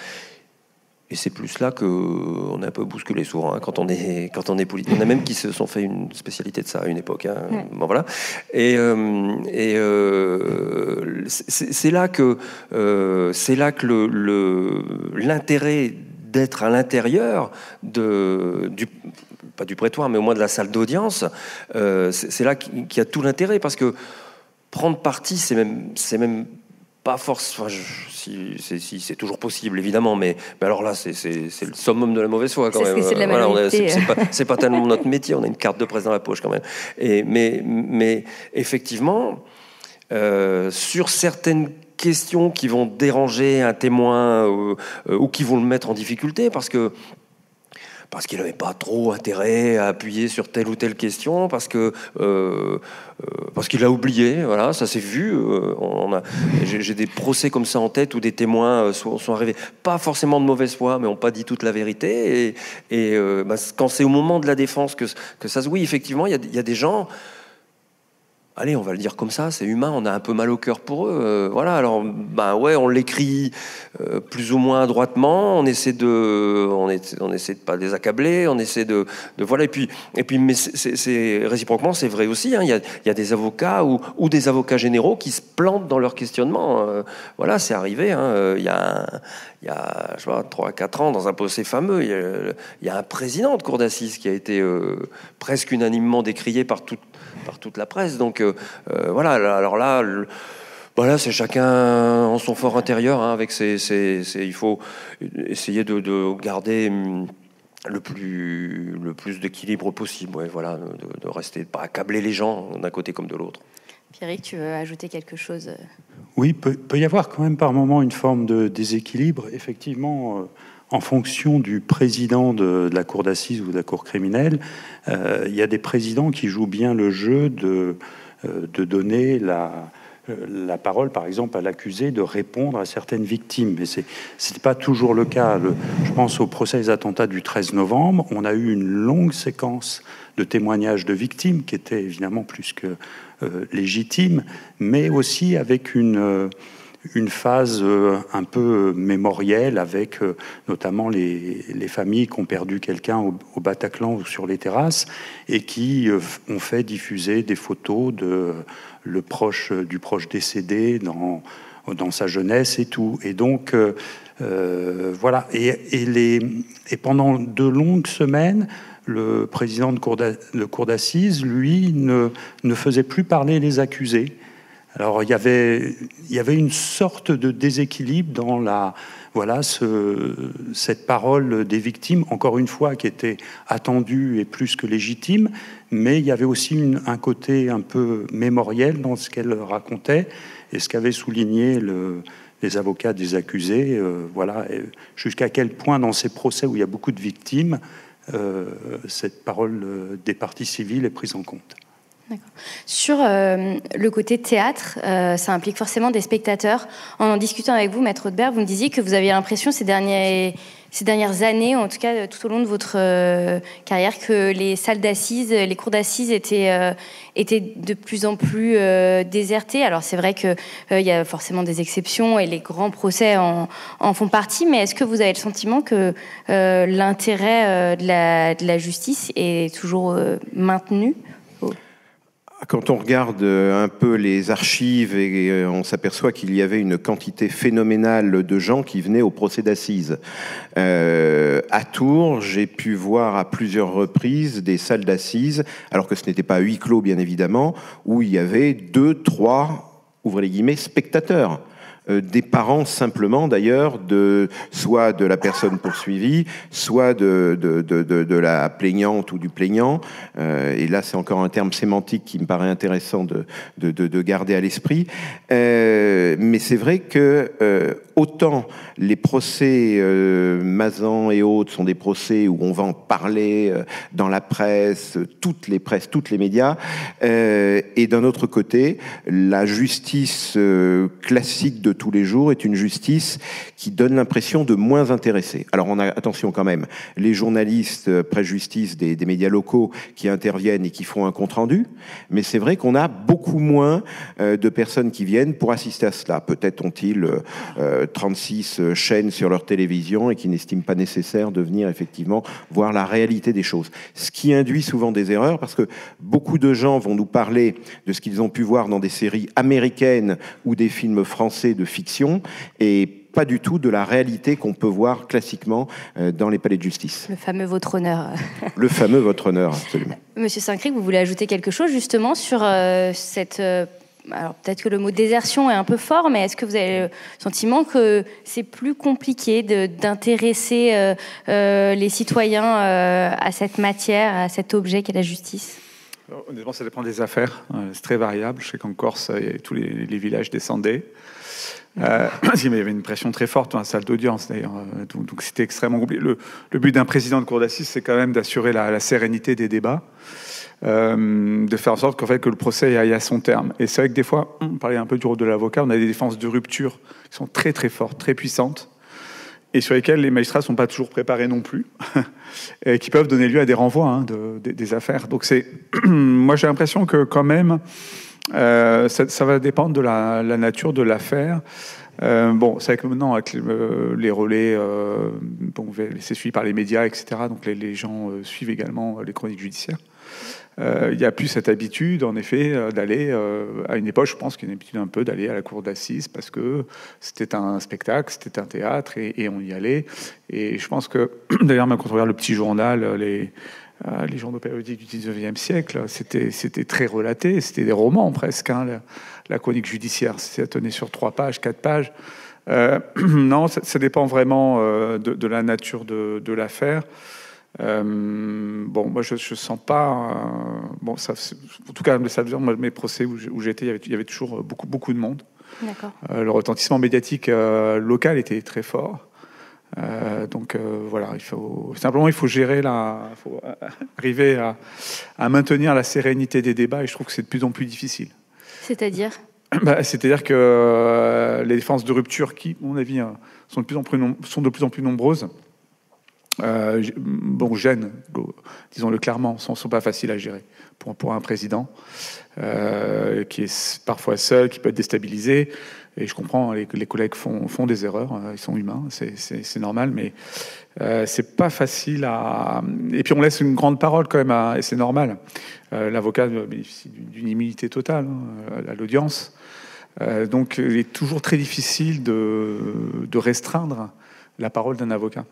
Et c'est plus là qu'on a un peu bousculé souvent, hein, quand on est politique. Il y en a même qui se sont fait une spécialité de ça à une époque. Hein. Ouais. Bon, voilà. Et c'est là que l'intérêt d'être à l'intérieur pas du prétoire, mais au moins de la salle d'audience, c'est là qu'il y a tout l'intérêt, parce que prendre parti, c'est même pas force. Enfin, si c'est toujours possible, évidemment, mais alors là, c'est le summum de la mauvaise foi quand même.
C'est de la malhonnêteté.
C'est pas tellement notre métier. On a une carte de presse dans la poche quand même. Mais effectivement, sur certaines questions qui vont déranger un témoin ou qui vont le mettre en difficulté, parce qu'il n'avait pas trop intérêt à appuyer sur telle ou telle question, parce qu'il a oublié, voilà, ça s'est vu. J'ai des procès comme ça en tête où des témoins sont arrivés, pas forcément de mauvaise foi, mais n'ont pas dit toute la vérité. Et quand c'est au moment de la défense que ça se... Oui, effectivement, il y a des gens... Allez, on va le dire comme ça, c'est humain, on a un peu mal au cœur pour eux. Voilà, alors, on l'écrit plus ou moins adroitement, on essaie de pas les accabler, on essaie de voilà, et puis, mais c'est réciproquement, c'est vrai aussi, hein, il y a des avocats ou des avocats généraux qui se plantent dans leur questionnement. Voilà, c'est arrivé, hein, il y a je sais pas, 3 à 4 ans, dans un procès fameux, il y a un président de cour d'assises qui a été presque unanimement décrié par toute la presse. Donc voilà, alors là, voilà, c'est chacun en son fort intérieur, hein, avec il faut essayer de garder le plus d'équilibre possible, ouais, voilà, de rester, de pas accabler les gens d'un côté comme de l'autre.
Pierrick, tu veux ajouter quelque chose ?
Oui, peut y avoir quand même par moment une forme de déséquilibre, effectivement. En fonction du président de la cour d'assises ou de la cour criminelle, il y a des présidents qui jouent bien le jeu de donner la parole, par exemple, à l'accusé, de répondre à certaines victimes. Mais c'était pas toujours le cas. Je pense au procès des attentats du 13 novembre. On a eu une longue séquence de témoignages de victimes qui étaient évidemment plus que légitimes, mais aussi avec une phase un peu mémorielle, avec notamment les familles qui ont perdu quelqu'un au Bataclan ou sur les terrasses, et qui ont fait diffuser des photos du proche décédé dans sa jeunesse et tout. Et donc, voilà. Et pendant de longues semaines, le président de cour d'assises, lui, ne faisait plus parler les accusés. Alors il y avait une sorte de déséquilibre dans cette parole des victimes, encore une fois, qui était attendue et plus que légitime, mais il y avait aussi un côté un peu mémoriel dans ce qu'elle racontait, et ce qu'avaient souligné les avocats des accusés, voilà, jusqu'à quel point dans ces procès où il y a beaucoup de victimes, cette parole des parties civiles est prise en compte.
D'accord. Sur le côté théâtre, ça implique forcément des spectateurs. En discutant avec vous, Maître Audebert, vous me disiez que vous aviez l'impression ces dernières années, en tout cas tout au long de votre carrière, que les salles d'assises, les cours d'assises étaient de plus en plus désertées. Alors c'est vrai qu'il y a forcément des exceptions et les grands procès en font partie, mais est-ce que vous avez le sentiment que l'intérêt de la justice est toujours maintenu ?
Quand on regarde un peu les archives, et on s'aperçoit qu'il y avait une quantité phénoménale de gens qui venaient au procès d'assises. À Tours, j'ai pu voir à plusieurs reprises des salles d'assises, alors que ce n'était pas à huis clos bien évidemment, où il y avait 2, 3, ouvrez les guillemets, spectateurs. Des parents simplement d'ailleurs, soit de la personne poursuivie, soit de la plaignante ou du plaignant. Et là, c'est encore un terme sémantique qui me paraît intéressant de garder à l'esprit. Mais c'est vrai que autant les procès Mazan et autres sont des procès où on va en parler dans la presse, toutes les médias, et d'un autre côté, la justice classique de tous les jours est une justice qui donne l'impression de moins intéressée. Alors on a, attention quand même, les journalistes pré-justice des médias locaux qui interviennent et qui font un compte-rendu, mais c'est vrai qu'on a beaucoup moins de personnes qui viennent pour assister à cela. Peut-être ont-ils 36 chaînes sur leur télévision et qui n'estiment pas nécessaire de venir effectivement voir la réalité des choses. Ce qui induit souvent des erreurs, parce que beaucoup de gens vont nous parler de ce qu'ils ont pu voir dans des séries américaines ou des films français de fiction, et pas du tout de la réalité qu'on peut voir classiquement dans les palais de justice.
Le fameux votre honneur.
Le fameux votre honneur, absolument.
Monsieur Saint-Cric, vous voulez ajouter quelque chose justement sur cette... alors peut-être que le mot désertion est un peu fort, mais est-ce que vous avez le sentiment que c'est plus compliqué d'intéresser les citoyens à cette matière, à cet objet qu'est la justice ?
Honnêtement, ça dépend des affaires. C'est très variable. Je sais qu'en Corse, tous les villages descendaient. Mais il y avait une pression très forte dans la salle d'audience, d'ailleurs. Donc c'était extrêmement compliqué. Le but d'un président de cour d'assises, c'est quand même d'assurer la sérénité des débats. De faire en sorte qu'en fait, que le procès aille à son terme. Et c'est vrai que des fois, on parlait un peu du rôle de l'avocat, on a des défenses de rupture qui sont très très fortes, très puissantes, et sur lesquelles les magistrats ne sont pas toujours préparés non plus, et qui peuvent donner lieu à des renvois des affaires. Donc moi j'ai l'impression que quand même, ça va dépendre de la nature de l'affaire. Bon, c'est vrai que maintenant, avec les relais, c'est suivi par les médias, etc., donc les gens suivent également les chroniques judiciaires. Il n'y a plus cette habitude, en effet, d'aller, à une époque, je pense qu'il y a une habitude un peu d'aller à la cour d'assises parce que c'était un spectacle, c'était un théâtre et on y allait. Et je pense que, d'ailleurs, même quand on regarde le petit journal, les journaux périodiques du 19e siècle, c'était très relaté, c'était des romans presque, la chronique judiciaire, ça tenait sur 3 pages, 4 pages. Non, ça dépend vraiment de la nature de l'affaire. Moi je sens pas en tout cas mes procès où j'étais, il y avait toujours beaucoup de monde.
D'accord.
Le retentissement médiatique local était très fort, voilà, il faut gérer il faut arriver à maintenir la sérénité des débats, et je trouve que c'est de plus en plus difficile.
C'est-à-dire
que les défenses de rupture qui, à mon avis, sont de plus en plus nombreuses, gênent, disons-le clairement, sont pas faciles à gérer pour un président qui est parfois seul, qui peut être déstabilisé. Et je comprends, les collègues font des erreurs, ils sont humains, c'est normal, mais c'est pas facile et puis on laisse une grande parole quand même, et c'est normal. L'avocat bénéficie d'une immunité totale à l'audience, donc il est toujours très difficile de restreindre la parole d'un avocat.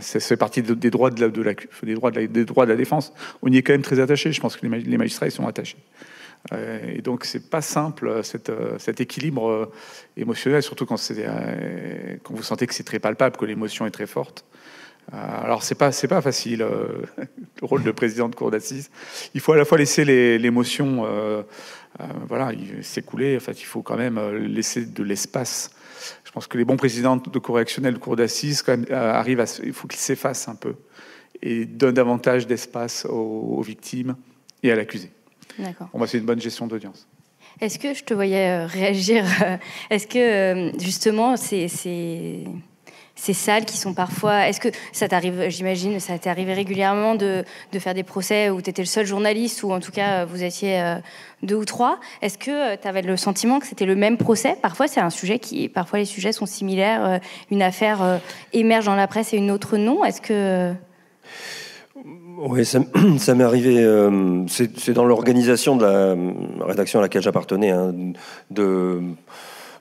Ça fait partie des droits des droits de la défense. On y est quand même très attaché. Je pense que les magistrats y sont attachés. Et donc c'est pas simple cet équilibre émotionnel, surtout quand vous sentez que c'est très palpable, que l'émotion est très forte. Alors c'est pas facile, le rôle de président de cour d'assises. Il faut à la fois laisser l'émotion s'écouler. En fait, il faut quand même laisser de l'espace. Je pense que les bons présidents de cour correctionnelle, de cour d'assises, quand même, il faut qu'ils s'effacent un peu et donnent davantage d'espace aux victimes et à l'accusé.
D'accord.
C'est une bonne gestion d'audience.
Est-ce que je te voyais réagir est-ce que justement ces salles qui sont parfois... Est-ce que ça t'arrive, j'imagine, ça t'est arrivé régulièrement de faire des procès où tu étais le seul journaliste, ou en tout cas vous étiez 2 ou 3. Est-ce que tu avais le sentiment que c'était le même procès ? Parfois, c'est un sujet parfois les sujets sont similaires. Une affaire émerge dans la presse et une autre non. Est-ce que...
Oui, ça m'est arrivé. C'est dans l'organisation de la rédaction à laquelle j'appartenais,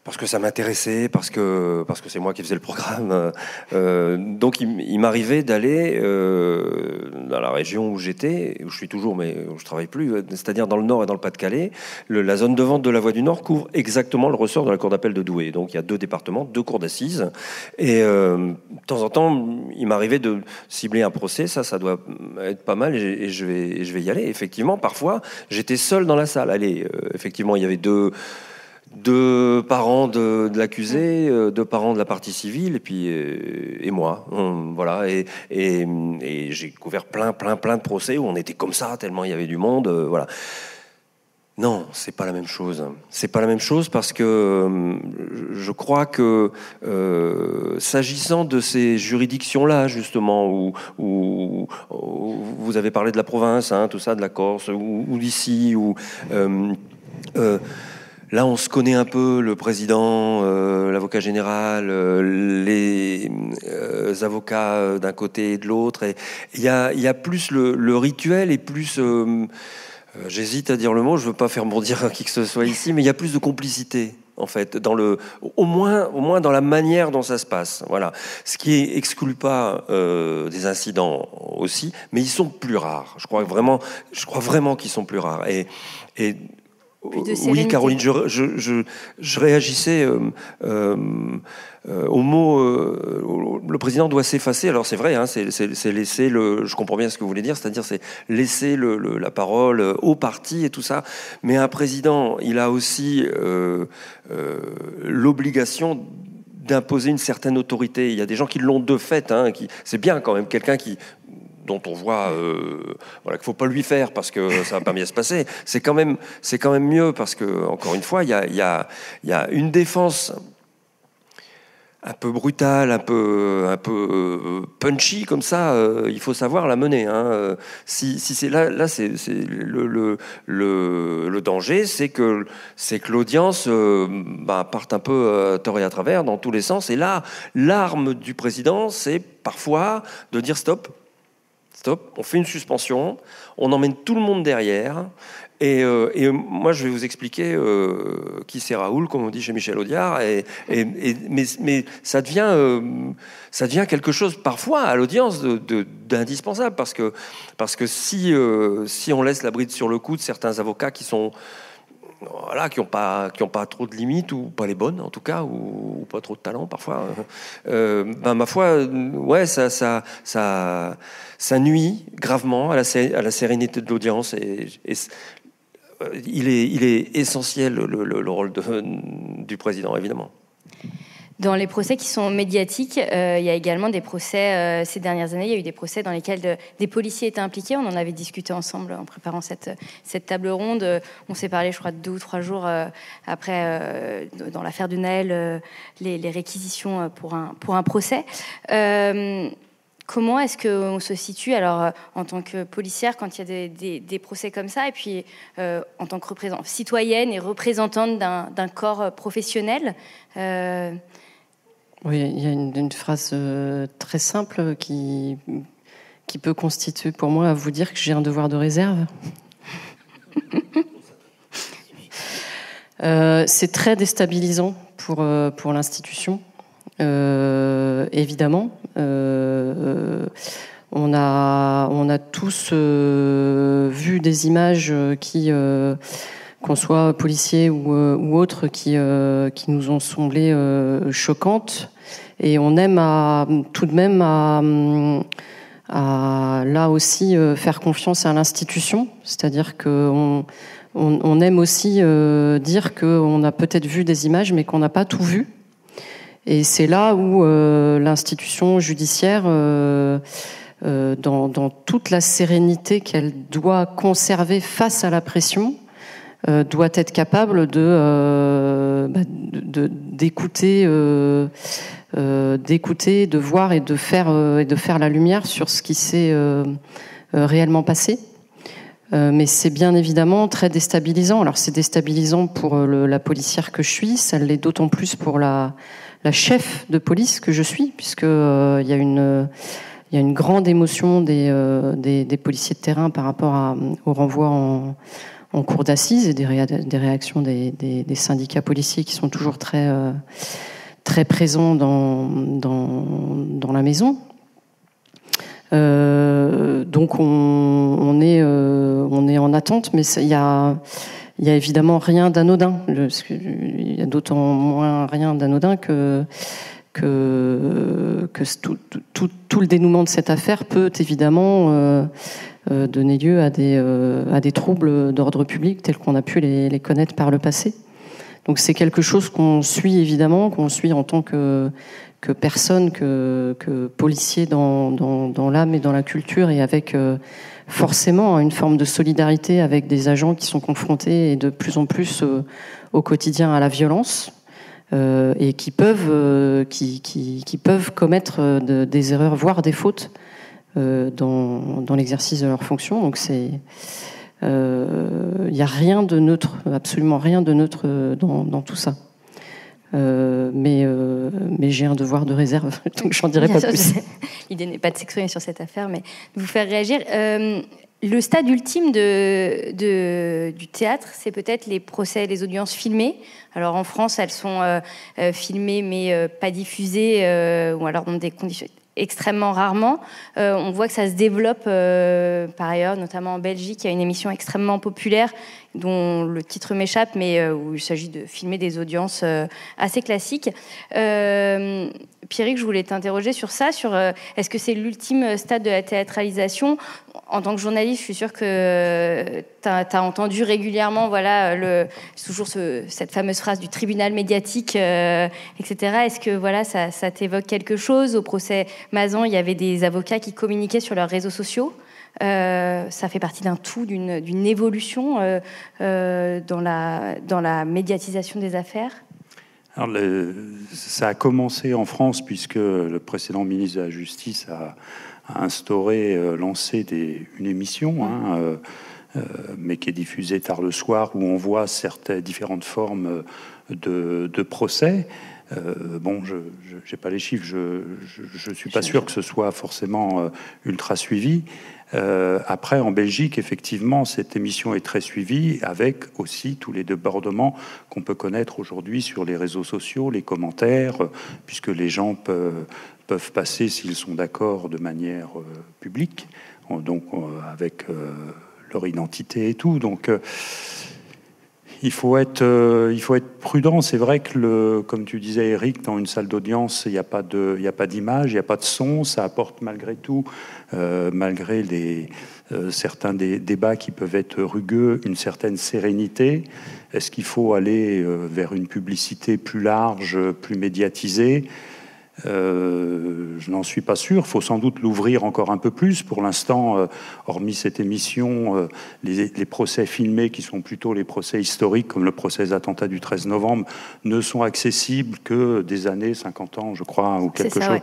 parce que ça m'intéressait, parce que c'est moi qui faisais le programme. Donc il m'arrivait d'aller dans la région où j'étais, où je suis toujours, mais où je travaille plus, c'est-à-dire dans le Nord et dans le Pas-de-Calais. La zone de vente de la Voie du Nord couvre exactement le ressort de la cour d'appel de Douai. Donc il y a 2 départements, 2 cours d'assises. Et de temps en temps, il m'arrivait de cibler un procès. Ça doit être pas mal, et je vais y aller. Effectivement, parfois, j'étais seul dans la salle. Effectivement, il y avait deux 2 parents de l'accusé, 2 parents de la partie civile, et puis et moi. Voilà. Et j'ai couvert plein de procès où on était comme ça, tellement il y avait du monde. Voilà. Non, c'est pas la même chose. C'est pas la même chose parce que je crois que s'agissant de ces juridictions-là, justement, où vous avez parlé de la province, hein, tout ça, de la Corse, ou d'ici, là, on se connaît un peu, le président, l'avocat général, les avocats d'un côté et de l'autre. Et il y a plus le rituel et plus... j'hésite à dire le mot, je veux pas faire bondir qui que ce soit ici, mais il y a plus de complicité, en fait, au moins dans la manière dont ça se passe. Voilà. Ce qui exclut pas des incidents aussi, mais ils sont plus rares. Je crois vraiment qu'ils sont plus rares. Et oui, Caroline, je réagissais au mot le président doit s'effacer. Alors c'est vrai, hein, c'est laisser je comprends bien ce que vous voulez dire, c'est-à-dire c'est laisser la parole au parti et tout ça. Mais un président, il a aussi l'obligation d'imposer une certaine autorité. Il y a des gens qui l'ont de fait, hein, c'est bien quand même quelqu'un dont on voit voilà, qu'il faut pas lui faire parce que ça va pas bien se passer. C'est quand même mieux parce que, encore une fois, il y a une défense un peu brutale, un peu punchy comme ça. Il faut savoir la mener. Hein. Si c'est là, c'est le danger, c'est que l'audience parte un peu tort et à travers dans tous les sens. Et là, l'arme du président, c'est parfois de dire stop, on fait une suspension, on emmène tout le monde derrière, et moi je vais vous expliquer qui c'est Raoul, comme on dit chez Michel Audiard, mais ça devient quelque chose parfois à l'audience d'indispensable, parce que si on laisse la bride sur le cou de certains avocats qui sont voilà, qui ont pas trop de limites, ou pas les bonnes en tout cas, ou pas trop de talent parfois, ma foi, ouais, ça nuit gravement à la sérénité de l'audience, et il est essentiel le rôle du président, évidemment.
Dans les procès qui sont médiatiques, il y a également des procès, ces dernières années, il y a eu des procès dans lesquels des policiers étaient impliqués. On en avait discuté ensemble en préparant cette table ronde. On s'est parlé, je crois, 2 ou 3 jours après, dans l'affaire de Naël, les réquisitions pour un procès. Comment est-ce qu'on se situe, alors, en tant que policière, quand il y a des procès comme ça, et puis en tant que citoyenne et représentante d'un corps professionnel
Oui, il y a une phrase très simple qui peut constituer pour moi à vous dire que j'ai un devoir de réserve. C'est très déstabilisant pour l'institution, évidemment. On a tous vu des images qu'on soit policiers ou autres, qui nous ont semblé choquantes, et on aime tout de même à là aussi faire confiance à l'institution, c'est-à-dire qu'on aime aussi dire qu'on a peut-être vu des images mais qu'on n'a pas tout vu, et c'est là où l'institution judiciaire, dans toute la sérénité qu'elle doit conserver face à la pression, doit être capable d'écouter, de voir et de faire la lumière sur ce qui s'est réellement passé. Mais c'est bien évidemment très déstabilisant. Alors c'est déstabilisant pour la policière que je suis, ça l'est d'autant plus pour la chef de police que je suis, puisque il y a une grande émotion des policiers de terrain par rapport au renvoi en cour d'assises, et des réactions des syndicats policiers qui sont toujours très présents dans la maison. Donc on est en attente, mais il y a évidemment rien d'anodin. Il y a d'autant moins rien d'anodin que tout le dénouement de cette affaire peut évidemment donner lieu à des troubles d'ordre public tels qu'on a pu les connaître par le passé. Donc c'est quelque chose qu'on suit évidemment, qu'on suit en tant que personne, que policier dans l'âme et dans la culture, et avec forcément une forme de solidarité avec des agents qui sont confrontés et de plus en plus au quotidien à la violence, et qui peuvent commettre des erreurs, voire des fautes dans l'exercice de leurs fonctions. Donc il n'y a rien de neutre, absolument rien de neutre dans tout ça. Mais j'ai un devoir de réserve, donc j'en dirai pas plus.
L'idée n'est pas de s'exprimer sur cette affaire, mais de vous faire réagir. Le stade ultime du théâtre, c'est peut-être les procès, les audiences filmées. Alors en France, elles sont filmées mais pas diffusées, ou alors dans des conditions extrêmement rarement. On voit que ça se développe par ailleurs, notamment en Belgique. Il y a une émission extrêmement populaire dont le titre m'échappe, mais où il s'agit de filmer des audiences assez classiques. Pierrick, je voulais t'interroger sur ça, sur est-ce que c'est l'ultime stade de la théâtralisation ? En tant que journaliste, je suis sûre que tu as entendu régulièrement, voilà, toujours cette fameuse phrase du tribunal médiatique, etc. Est-ce que voilà, ça t'évoque quelque chose ? Au procès Mazan, il y avait des avocats qui communiquaient sur leurs réseaux sociaux. Ça fait partie d'un tout, d'une évolution dans la médiatisation des affaires.
Alors, ça a commencé en France puisque le précédent ministre de la Justice a instauré, lancé une émission, mais qui est diffusée tard le soir, où on voit différentes formes de procès. Bon, je n'ai pas les chiffres, je ne suis pas sûr que ce soit forcément ultra suivi. Après, en Belgique, effectivement, cette émission est très suivie, avec aussi tous les débordements qu'on peut connaître aujourd'hui sur les réseaux sociaux, les commentaires, puisque les gens peuvent passer, s'ils sont d'accord, de manière publique, donc avec leur identité et tout. Donc, il faut être prudent. C'est vrai que, comme tu disais, Eric, dans une salle d'audience, il n'y a pas d'image, il n'y a pas de son. Ça apporte malgré tout, malgré certains des débats qui peuvent être rugueux, une certaine sérénité. Est-ce qu'il faut aller vers une publicité plus large, plus médiatisée ? Je n'en suis pas sûr. Il faut sans doute l'ouvrir encore un peu plus. Pour l'instant, hormis cette émission, les procès filmés, qui sont plutôt les procès historiques, comme le procès des attentats du 13 novembre, ne sont accessibles que des années 50 ans, je crois, ou quelque chose.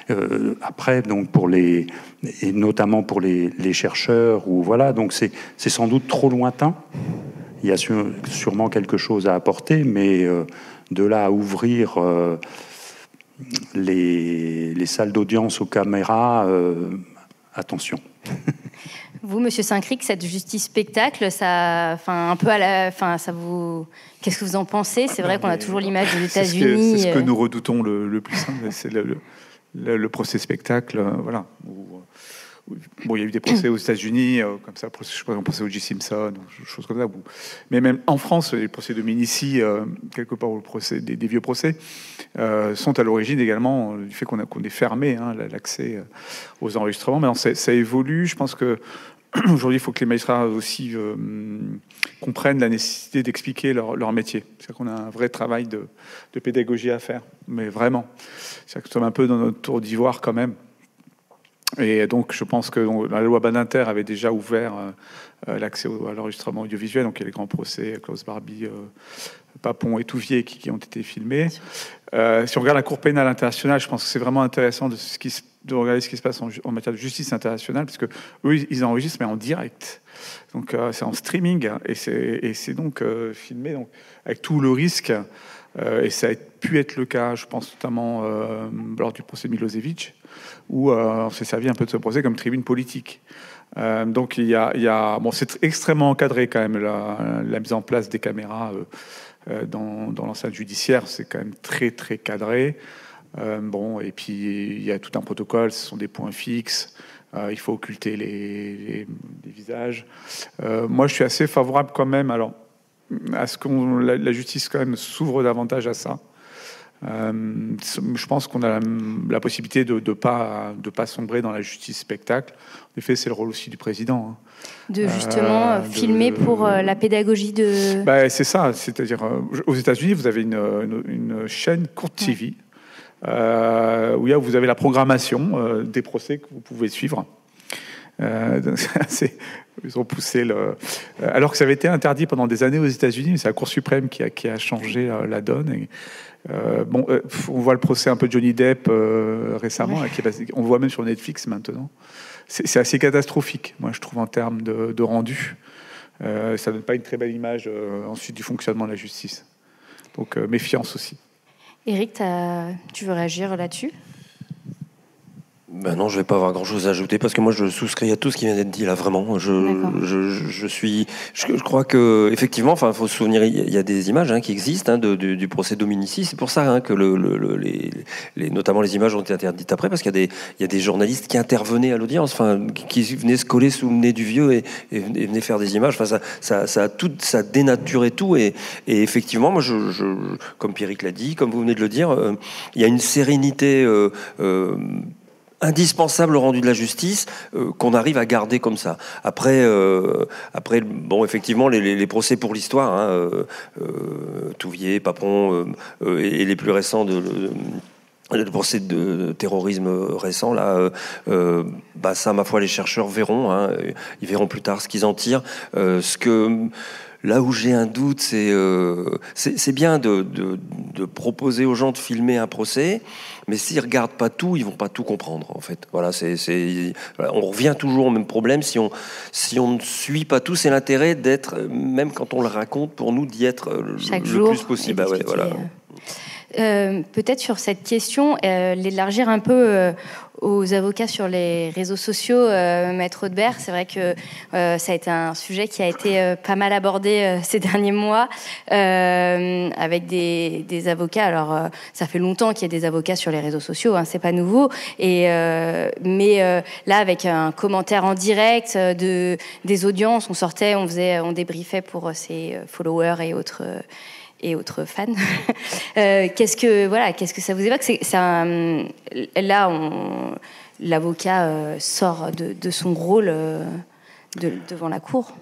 Ouais. Après, donc et notamment pour les chercheurs, ou voilà, donc c'est sans doute trop lointain. Il y a sûrement quelque chose à apporter, mais de là à ouvrir les salles d'audience aux caméras, attention.
Vous, Monsieur Saint-Cric, cette justice spectacle, ça, un peu ça vous, qu'est-ce que vous en pensez ? C'est vrai qu'on a toujours l'image des États-Unis.
C'est ce que nous redoutons le plus, c'est le procès spectacle, voilà. Bon, il y a eu des procès aux États-Unis, comme ça, je sais pas, un procès O.J. Simpson, ou choses comme ça. Mais même en France, les procès de Ménici, quelque part, le procès des vieux procès, sont à l'origine également du fait qu'on est fermé l'accès aux enregistrements. Maintenant, ça évolue. Je pense que aujourd'hui, il faut que les magistrats aussi comprennent la nécessité d'expliquer leur métier. C'est-à-dire qu'on a un vrai travail de pédagogie à faire, mais vraiment. C'est-à-dire que nous sommes un peu dans notre tour d'ivoire quand même. Et donc, je pense que la loi Badinter avait déjà ouvert l'accès à l'enregistrement audiovisuel. Donc, il y a les grands procès, Klaus Barbie, Papon et Touvier qui ont été filmés. Si on regarde la Cour pénale internationale, je pense que c'est vraiment intéressant de regarder ce qui se passe en matière de justice internationale, parce que eux, ils enregistrent, mais en direct. Donc, c'est en streaming, et c'est donc filmé, donc, avec tout le risque. Et ça a pu être le cas, je pense notamment lors du procès de Milosevic, où on s'est servi un peu de ce procès comme tribune politique. Donc bon, c'est extrêmement encadré quand même, la mise en place des caméras dans l'enceinte judiciaire, c'est quand même très très cadré. Bon, et puis il y a tout un protocole, ce sont des points fixes. Il faut occulter les visages. Moi, je suis assez favorable quand même, à ce que la justice quand même s'ouvre davantage à ça. Je pense qu'on a la possibilité de pas sombrer dans la justice spectacle. En effet, c'est le rôle aussi du président.
De justement filmer pour la pédagogie de...
C'est ça, c'est-à-dire aux États-Unis, vous avez une chaîne Court TV où vous avez la programmation des procès que vous pouvez suivre. Ils ont poussé alors que ça avait été interdit pendant des années aux États-Unis, c'est la Cour suprême qui a changé la donne. Et, on voit le procès un peu de Johnny Depp récemment, on le voit même sur Netflix maintenant. C'est assez catastrophique, moi je trouve, en termes de rendu. Ça donne pas une très belle image ensuite du fonctionnement de la justice. Donc méfiance aussi.
Éric, tu veux réagir là-dessus ?
Non, je vais pas avoir grand-chose à ajouter parce que moi je souscris à tout ce qui vient d'être dit là, vraiment. Je crois que effectivement, enfin, faut se souvenir, il y a des images qui existent du procès Dominici. C'est pour ça que notamment les images ont été interdites après, parce qu'il y a des journalistes qui intervenaient à l'audience, qui venaient se coller sous le nez du vieux et venaient faire des images. Enfin, ça dénaturait tout et effectivement, moi, comme Pierrick l'a dit, comme vous venez de le dire, il y a une sérénité indispensable au rendu de la justice qu'on arrive à garder comme ça. Après, bon, effectivement, les procès pour l'histoire, Touvier, Papon et les plus récents le procès de terrorisme récent, là, ça, ma foi, les chercheurs verront. Ils verront plus tard ce qu'ils en tirent. Là où j'ai un doute, c'est bien de proposer aux gens de filmer un procès, mais s'ils regardent pas tout, ils vont pas tout comprendre, en fait. Voilà, on revient toujours au même problème. Si on ne suit pas tout, c'est l'intérêt d'être, même quand on le raconte, pour nous, d'y être le plus possible. Voilà.
Peut-être sur cette question, l'élargir un peu aux avocats sur les réseaux sociaux, Maître Audebert. C'est vrai que ça a été un sujet qui a été pas mal abordé ces derniers mois avec des avocats. Alors, ça fait longtemps qu'il y a des avocats sur les réseaux sociaux, c'est pas nouveau. Mais là, avec un commentaire en direct des audiences, on débriefait pour ses followers et autres fans. Qu'est-ce que ça vous évoque ? L'avocat sort de son rôle devant la cour.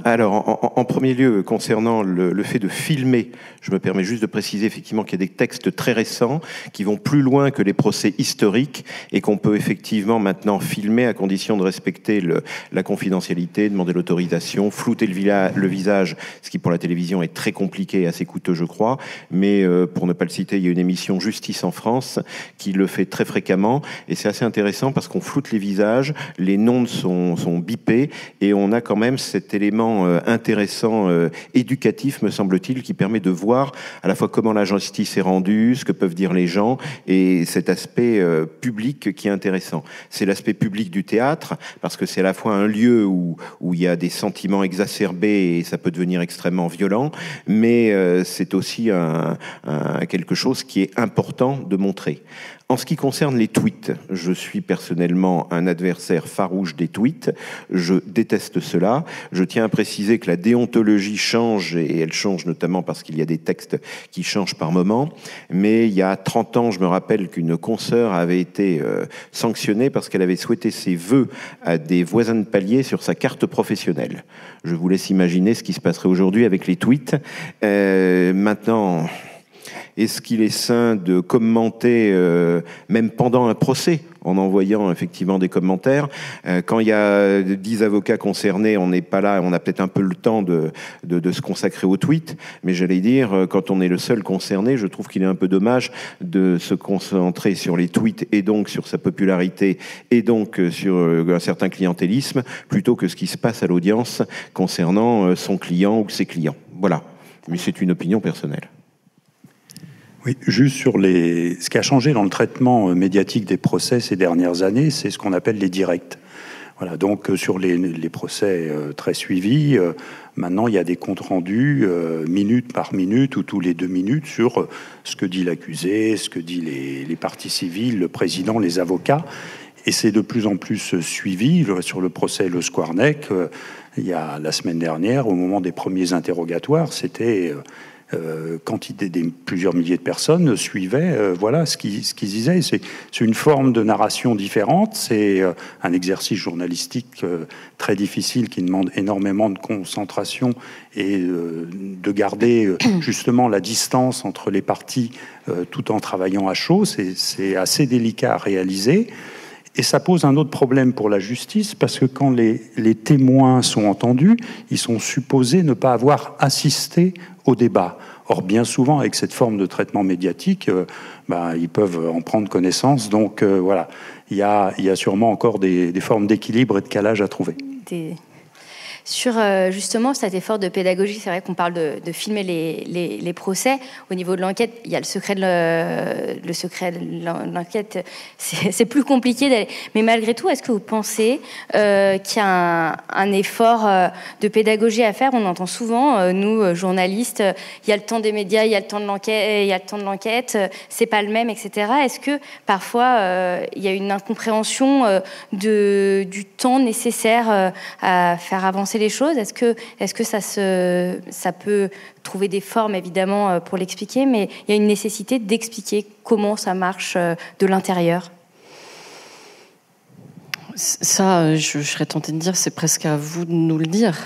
Alors, en premier lieu, concernant le fait de filmer, je me permets juste de préciser effectivement qu'il y a des textes très récents qui vont plus loin que les procès historiques et qu'on peut effectivement maintenant filmer à condition de respecter la confidentialité, demander l'autorisation, flouter le visage, ce qui pour la télévision est très compliqué et assez coûteux, je crois. Mais pour ne pas le citer, il y a une émission Justice en France qui le fait très fréquemment et c'est assez intéressant parce qu'on floute les visages, les noms sont bipés et on a quand même cet élément intéressant, éducatif, me semble-t-il, qui permet de voir à la fois comment la justice est rendue, ce que peuvent dire les gens, et cet aspect public qui est intéressant. C'est l'aspect public du théâtre, parce que c'est à la fois un lieu où il y a des sentiments exacerbés et ça peut devenir extrêmement violent, mais c'est aussi quelque chose qui est important de montrer. En ce qui concerne les tweets, je suis personnellement un adversaire farouche des tweets. Je déteste cela. Je tiens à préciser que la déontologie change, et elle change notamment parce qu'il y a des textes qui changent par moment. Mais il y a 30 ans, je me rappelle qu'une consoeur avait été sanctionnée parce qu'elle avait souhaité ses vœux à des voisins de palier sur sa carte professionnelle. Je vous laisse imaginer ce qui se passerait aujourd'hui avec les tweets. Maintenant... Est-ce qu'il est sain de commenter, même pendant un procès, en envoyant effectivement des commentaires ? Quand il y a 10 avocats concernés, on n'est pas là, on a peut-être un peu le temps de se consacrer aux tweets, mais j'allais dire, quand on est le seul concerné, je trouve qu'il est un peu dommage de se concentrer sur les tweets et donc sur sa popularité et donc sur un certain clientélisme, plutôt que ce qui se passe à l'audience concernant son client ou ses clients. Voilà, mais c'est une opinion personnelle.
Oui, juste sur ce qui a changé dans le traitement médiatique des procès ces dernières années, c'est ce qu'on appelle les directs. Voilà, donc sur les procès très suivis, maintenant il y a des comptes rendus minute par minute ou tous les 2 minutes sur ce que dit l'accusé, ce que dit les parties civiles, le président, les avocats. Et c'est de plus en plus suivi. Sur le procès Le Squarnec, il y a la semaine dernière, au moment des premiers interrogatoires, c'était plusieurs milliers de personnes suivaient voilà ce qu'ils disaient. C'est une forme de narration différente, c'est un exercice journalistique très difficile qui demande énormément de concentration et de garder justement la distance entre les parties tout en travaillant à chaud. C'est assez délicat à réaliser. Et ça pose un autre problème pour la justice, parce que quand les témoins sont entendus, ils sont supposés ne pas avoir assisté au débat. Or, bien souvent, avec cette forme de traitement médiatique, ils peuvent en prendre connaissance. Donc, voilà, il y a sûrement encore des formes d'équilibre et de calage à trouver.
Sur justement cet effort de pédagogie, c'est vrai qu'on parle de filmer les procès. Au niveau de l'enquête, il y a le secret de l'enquête. C'est plus compliqué d'aller. Mais malgré tout, est-ce que vous pensez qu'il y a un effort de pédagogie à faire? On entend souvent, nous journalistes, il y a le temps des médias, il y a le temps de l'enquête, c'est pas le même, etc. Est-ce que parfois il y a une incompréhension du temps nécessaire à faire avancer les choses? Est-ce que ça peut trouver des formes, évidemment, pour l'expliquer, mais il y a une nécessité d'expliquer comment ça marche de l'intérieur?
Ça, je serais tentée de dire, c'est presque à vous de nous le dire.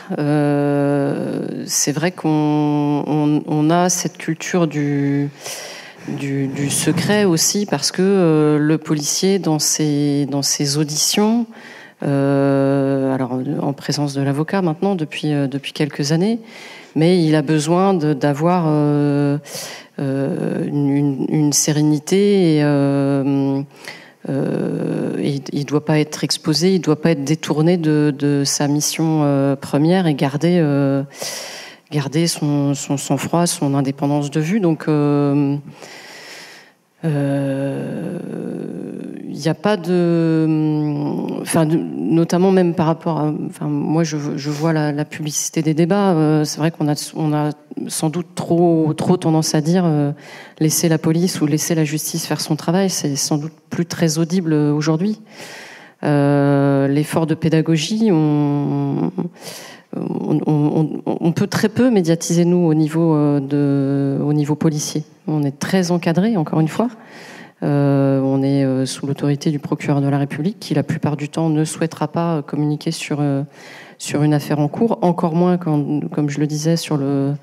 C'est vrai qu'on a cette culture du secret aussi, parce que le policier, dans ses auditions, alors en présence de l'avocat maintenant depuis quelques années, mais il a besoin d'avoir une sérénité et il doit pas être exposé, il doit pas être détourné de sa mission première et garder son sang-froid, son indépendance de vue. Donc il n'y a pas notamment même par rapport à, moi je vois la publicité des débats. C'est vrai qu'on a sans doute trop tendance à dire laisser la police ou laisser la justice faire son travail. C'est sans doute plus très audible aujourd'hui. L'effort de pédagogie, on peut très peu médiatiser nous au niveau policier. On est très encadré, encore une fois. On est sous l'autorité du procureur de la République, qui la plupart du temps ne souhaitera pas communiquer sur une affaire en cours, encore moins comme je le disais sur le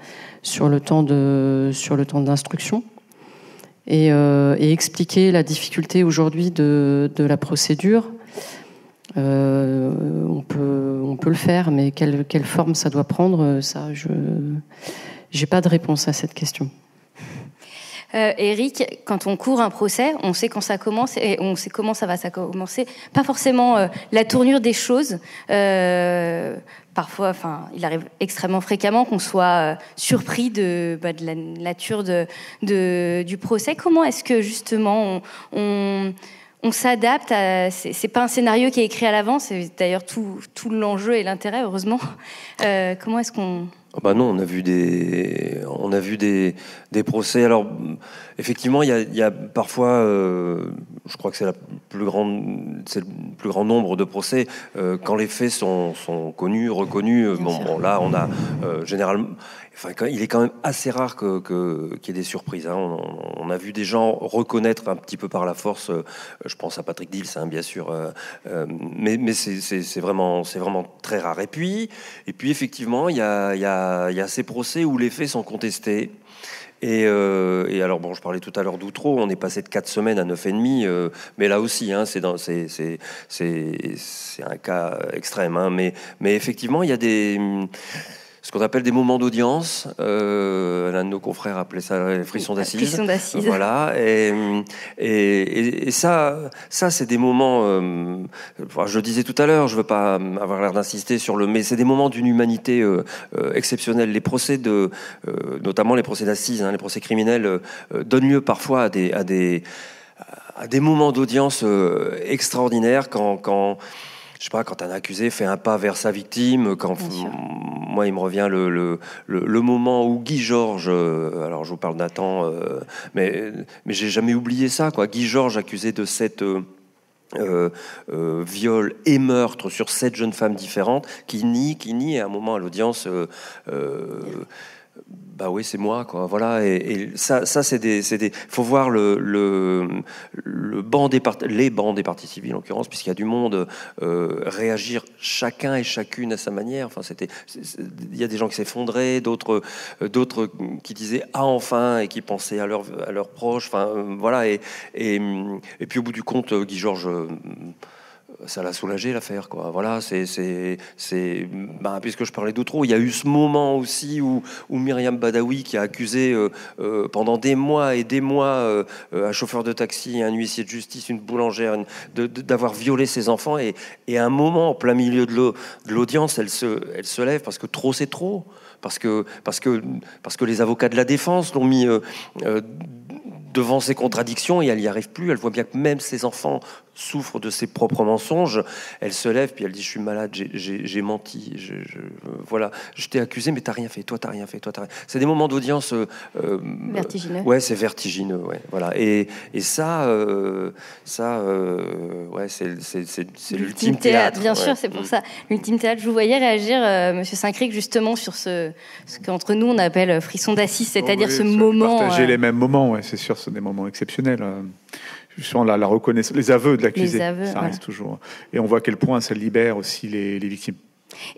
temps d'instruction, et expliquer la difficulté aujourd'hui de la procédure. On peut le faire, mais quelle forme ça doit prendre, ça, j'ai pas de réponse à cette question.
Éric, quand on court un procès, on sait quand ça commence et on sait comment ça va commencer. Pas forcément la tournure des choses. Parfois, il arrive extrêmement fréquemment qu'on soit surpris de la nature du procès. Comment est-ce que justement on s'adapte à... C'est pas un scénario qui est écrit à l'avance. C'est d'ailleurs tout l'enjeu et l'intérêt, heureusement. Comment est-ce qu'on...
Non, on a vu des procès. Alors, effectivement, il y a parfois, je crois que c'est le plus grand nombre de procès quand les faits sont connus, reconnus. Là, on a généralement. Il est quand même assez rare qu'il y ait des surprises. Hein. On a vu des gens reconnaître un petit peu par la force. Je pense à Patrick Dils, bien sûr. Mais c'est vraiment très rare. Et puis effectivement, il y a ces procès où les faits sont contestés. Et alors je parlais tout à l'heure d'Outreau, on est passé de 4 semaines à 9,5, mais là aussi, c'est un cas extrême. Hein, mais effectivement, il y a ce qu'on appelle des moments d'audience. L'un de nos confrères appelait ça les frissons d'assises.
Frissons d'assises.
Voilà. Et ça, c'est des moments. Je le disais tout à l'heure, je veux pas avoir l'air d'insister sur mais c'est des moments d'une humanité exceptionnelle. Les procès notamment les procès d'assises, les procès criminels, donnent lieu parfois à des moments d'audience extraordinaires quand je sais pas, quand un accusé fait un pas vers sa victime, moi il me revient le moment où Guy Georges, alors je vous parle Nathan, mais j'ai jamais oublié ça, quoi. Guy Georges accusé de 7 viol et meurtre sur 7 jeunes femmes différentes, qui nie, et à un moment à l'audience bah oui, c'est moi, quoi. Voilà, et ça c'est des. Faut voir les bancs des parties civiles, en l'occurrence, puisqu'il y a du monde, réagir chacun et chacune à sa manière. Enfin, il y a des gens qui s'effondraient, d'autres qui disaient ah enfin, et qui pensaient à leurs proches. Enfin, voilà, et puis au bout du compte, Guy Georges. Ça l'a soulagé l'affaire, quoi. Voilà, puisque je parlais d'Outreau, il y a eu ce moment aussi où Myriam Badawi, qui a accusé pendant des mois et des mois un chauffeur de taxi, un huissier de justice, une boulangère, d'avoir violé ses enfants, et à un moment, en plein milieu de l'audience, elle se lève parce que trop c'est trop, parce que les avocats de la défense l'ont mis devant ses contradictions, et elle n'y arrive plus. Elle voit bien que même ses enfants souffrent de ses propres mensonges. Elle se lève, puis elle dit: je suis malade, j'ai menti, voilà, je t'ai accusé, mais t'as rien fait, toi t'as rien fait, toi t'as rien. C'est des moments d'audience
vertigineux.
Ouais, c'est vertigineux, ouais, voilà. Et ça, ouais, c'est l'ultime théâtre.
Bien
ouais.
sûr, c'est pour ça. L'ultime théâtre. Je vous voyais réagir, Monsieur Saint-Cric, justement sur ce qu'entre nous on appelle frisson d'assises, c'est-à-dire ce moment.
Partager les mêmes moments, ouais, c'est sûr, ce sont des moments exceptionnels. Justement, la reconnaissance, les aveux de l'accusé, ça reste toujours. Et on voit à quel point ça libère aussi les victimes.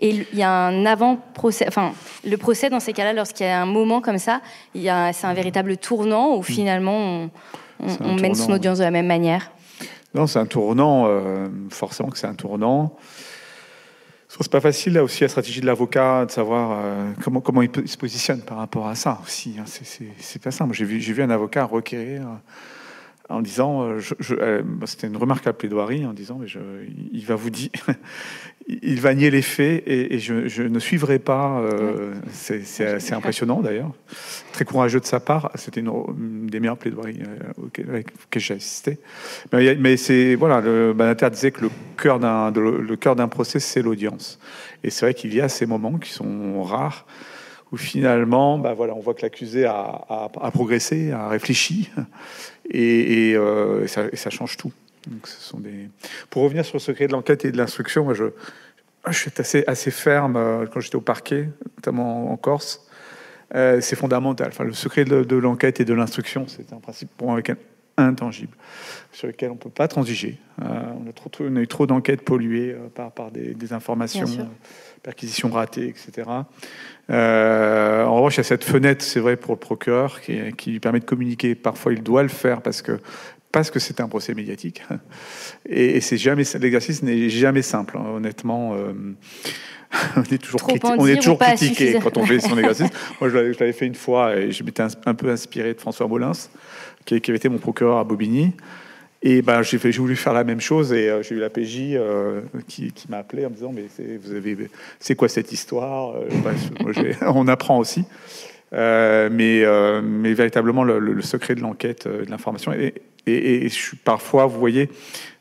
Et il y a un avant-procès, enfin, le procès dans ces cas-là, lorsqu'il y a un moment comme ça, c'est un véritable tournant où finalement on mène son audience de la même manière.
Non, c'est un tournant, forcément que c'est un tournant. C'est pas facile là aussi la stratégie de l'avocat de savoir comment il se positionne par rapport à ça aussi. Hein. C'est pas simple. J'ai vu un avocat requérir en disant, c'était une remarquable plaidoirie, en disant, il va vous dire, il va nier les faits et je ne suivrai pas. C'est assez impressionnant d'ailleurs, très courageux de sa part. C'était une des meilleures plaidoiries auxquelles j'ai assisté. Mais c'est voilà, le Badinter disait que le cœur d'un procès, c'est l'audience. Et c'est vrai qu'il y a ces moments qui sont rares, où finalement, on voit que l'accusé a progressé, a réfléchi, et ça change tout. Donc, Pour revenir sur le secret de l'enquête et de l'instruction, moi, je suis assez ferme quand j'étais au parquet, notamment en Corse. C'est fondamental. Enfin, le secret de l'enquête et de l'instruction, c'est un principe pour moi intangible, sur lequel on ne peut pas transiger. On a eu trop d'enquêtes polluées par des informations, perquisitions ratées, etc. En revanche, il y a cette fenêtre, c'est vrai, pour le procureur, qui lui permet de communiquer. Parfois, il doit le faire parce que c'est un procès médiatique. Et l'exercice n'est jamais simple, hein. Honnêtement. On est toujours critiqué quand on fait son exercice. Moi, je l'avais fait une fois et je m'étais un peu inspiré de François Molins, qui avait été mon procureur à Bobigny. Et j'ai voulu faire la même chose, et j'ai eu la PJ qui m'a appelé en me disant: mais c'est quoi cette histoire? On apprend aussi. Mais véritablement, le secret de l'enquête, de l'information. Et je suis parfois, vous voyez,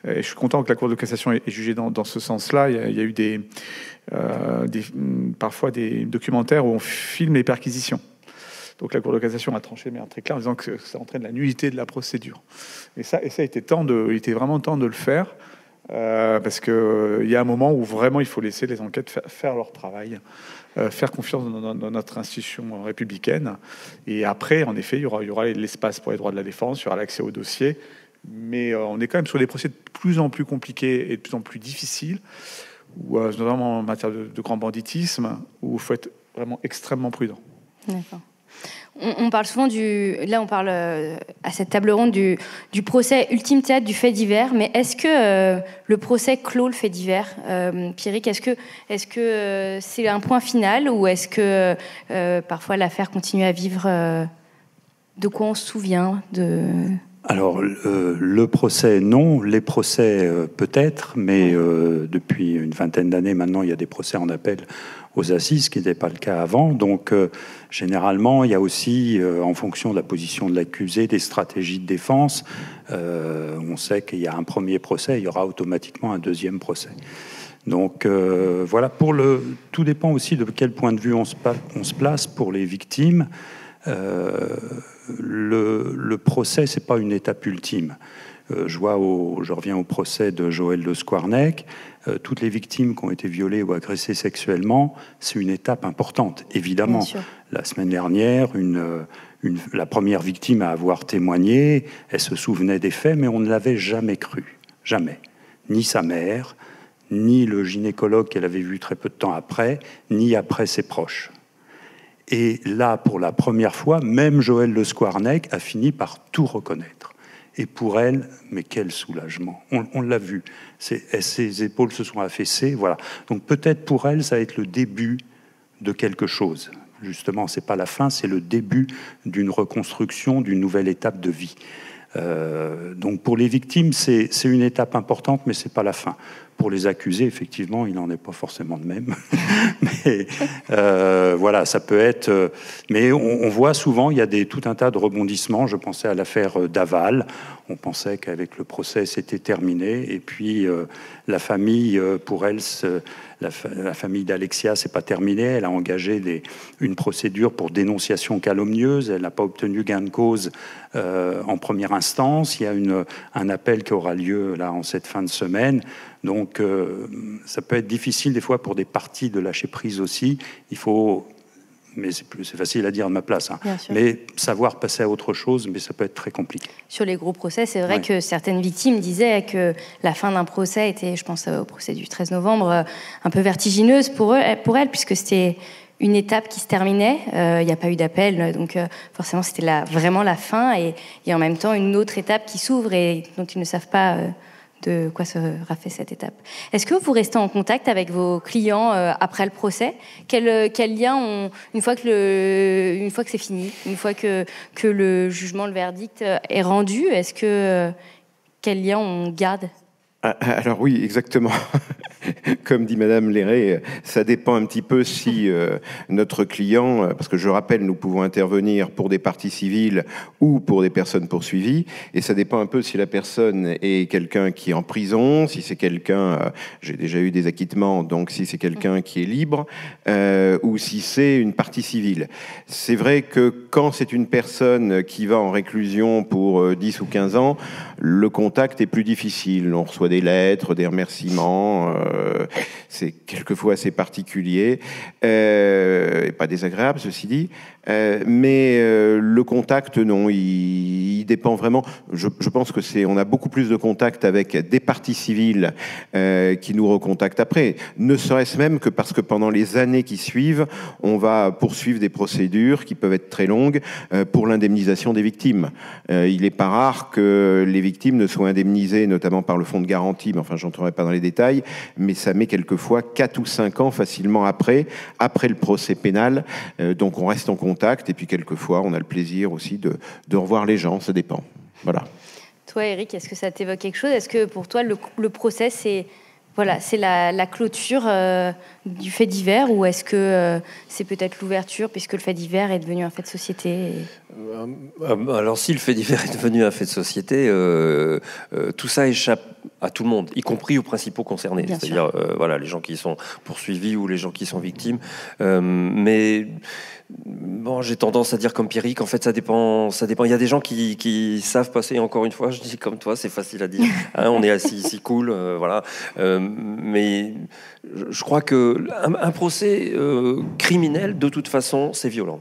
je suis content que la Cour de cassation ait jugé dans ce sens-là. Il y a eu parfois des documentaires où on filme les perquisitions. Donc la Cour de cassation a tranché de manière très claire en disant que ça entraîne la nullité de la procédure. Et ça il était vraiment temps de le faire, parce qu'il y a un moment où vraiment il faut laisser les enquêtes faire leur travail, faire confiance dans notre institution républicaine. Et après, en effet, il y aura l'espace pour les droits de la défense, il y aura l'accès au dossier. Mais on est quand même sur des procès de plus en plus compliqués et de plus en plus difficiles, notamment en matière de grand banditisme, où il faut être vraiment extrêmement prudent.
D'accord. On parle souvent là on parle à cette table ronde du procès ultime théâtre du fait divers, mais est-ce que le procès clôt le fait divers, Pierrick? Est-ce que c'est un point final, ou est-ce que parfois l'affaire continue à vivre? De quoi on se souvient
Alors, le procès, non. Les procès, peut-être, mais depuis une vingtaine d'années maintenant, il y a des procès en appel aux assises, ce qui n'était pas le cas avant. Donc, généralement, il y a aussi, en fonction de la position de l'accusé, des stratégies de défense. On sait qu'il y a un premier procès, il y aura automatiquement un deuxième procès. Donc, voilà. Tout dépend aussi de quel point de vue on se place pour les victimes. Le procès, c'est pas une étape ultime. Je reviens au procès de Joël de Squarnec. Toutes les victimes qui ont été violées ou agressées sexuellement, c'est une étape importante, évidemment. la semaine dernière, la première victime à avoir témoigné, elle se souvenait des faits, mais on ne l'avait jamais cru. Jamais. Ni sa mère, ni le gynécologue qu'elle avait vu très peu de temps après, ni après ses proches. Et là, pour la première fois, même Joëlle Le Squarnec a fini par tout reconnaître. Et pour elle, mais quel soulagement. On l'a vu. Ses épaules se sont affaissées. Voilà. Donc peut-être pour elle, ça va être le début de quelque chose. Justement, ce n'est pas la fin, c'est le début d'une reconstruction, d'une nouvelle étape de vie. Donc pour les victimes, c'est une étape importante, mais ce n'est pas la fin. Pour les accusés, effectivement, il n'en est pas forcément de même. Mais voilà, ça peut être... mais on voit souvent, il y a tout un tas de rebondissements. Je pensais à l'affaire Daval. On pensait qu'avec le procès, c'était terminé. Et puis, la famille, pour elle, la famille d'Alexia, c'est pas terminé. Elle a engagé une procédure pour dénonciation calomnieuse. Elle n'a pas obtenu gain de cause en première instance. Il y a un appel qui aura lieu là en cette fin de semaine. Donc, ça peut être difficile des fois pour des parties de lâcher prise aussi. Il faut, mais c'est facile à dire de ma place, hein. Mais savoir passer à autre chose, mais ça peut être très compliqué.
Sur les gros procès, c'est vrai que certaines victimes disaient que la fin d'un procès était, je pense au procès du 13 novembre, un peu vertigineuse pour elles, puisque c'était une étape qui se terminait. Il n'y a pas eu d'appel, donc forcément c'était vraiment la fin, et en même temps une autre étape qui s'ouvre et dont ils ne savent pas de quoi sera fait cette étape. Est-ce que vous restez en contact avec vos clients après le procès ? Quel lien une fois que c'est fini, une fois que le jugement, le verdict est rendu, quel lien on garde ?
Alors oui, exactement. Comme dit Madame Léré, ça dépend un petit peu si notre client, parce que je rappelle, nous pouvons intervenir pour des parties civiles ou pour des personnes poursuivies, et ça dépend un peu si la personne est quelqu'un qui est en prison, si c'est quelqu'un, j'ai déjà eu des acquittements, donc si c'est quelqu'un qui est libre, ou si c'est une partie civile. C'est vrai que quand c'est une personne qui va en réclusion pour 10 ou 15 ans, le contact est plus difficile. On reçoit des lettres, des remerciements, c'est quelquefois assez particulier, et pas désagréable, ceci dit. Mais le contact, non, il dépend vraiment. Je pense que on a beaucoup plus de contact avec des parties civiles qui nous recontactent après, ne serait-ce même que parce que pendant les années qui suivent, on va poursuivre des procédures qui peuvent être très longues pour l'indemnisation des victimes. Il n'est pas rare que les victimes ne soient indemnisées, notamment par le fonds de garantie, mais enfin, j'entrerai pas dans les détails, mais ça met quelquefois 4 ou 5 ans facilement après le procès pénal. Donc on reste en contact, et puis quelquefois on a le plaisir aussi de revoir les gens, ça dépend. Voilà.
Toi, Eric, est-ce que ça t'évoque quelque chose ? Est-ce que pour toi le procès c'est la clôture du fait divers, ou est-ce que c'est peut-être l'ouverture, puisque le fait divers est devenu un fait de société
Alors si le fait divers est devenu un fait de société, tout ça échappe à tout le monde, y compris aux principaux concernés, c'est-à-dire les gens qui sont poursuivis ou les gens qui sont victimes. Mais bon, j'ai tendance à dire comme Pierrick, en fait ça dépend. Il y a des gens qui savent passer, encore une fois, je dis comme toi, c'est facile à dire, hein, on est assis ici, cool, voilà. Mais je crois que un procès criminel, de toute façon, c'est violent.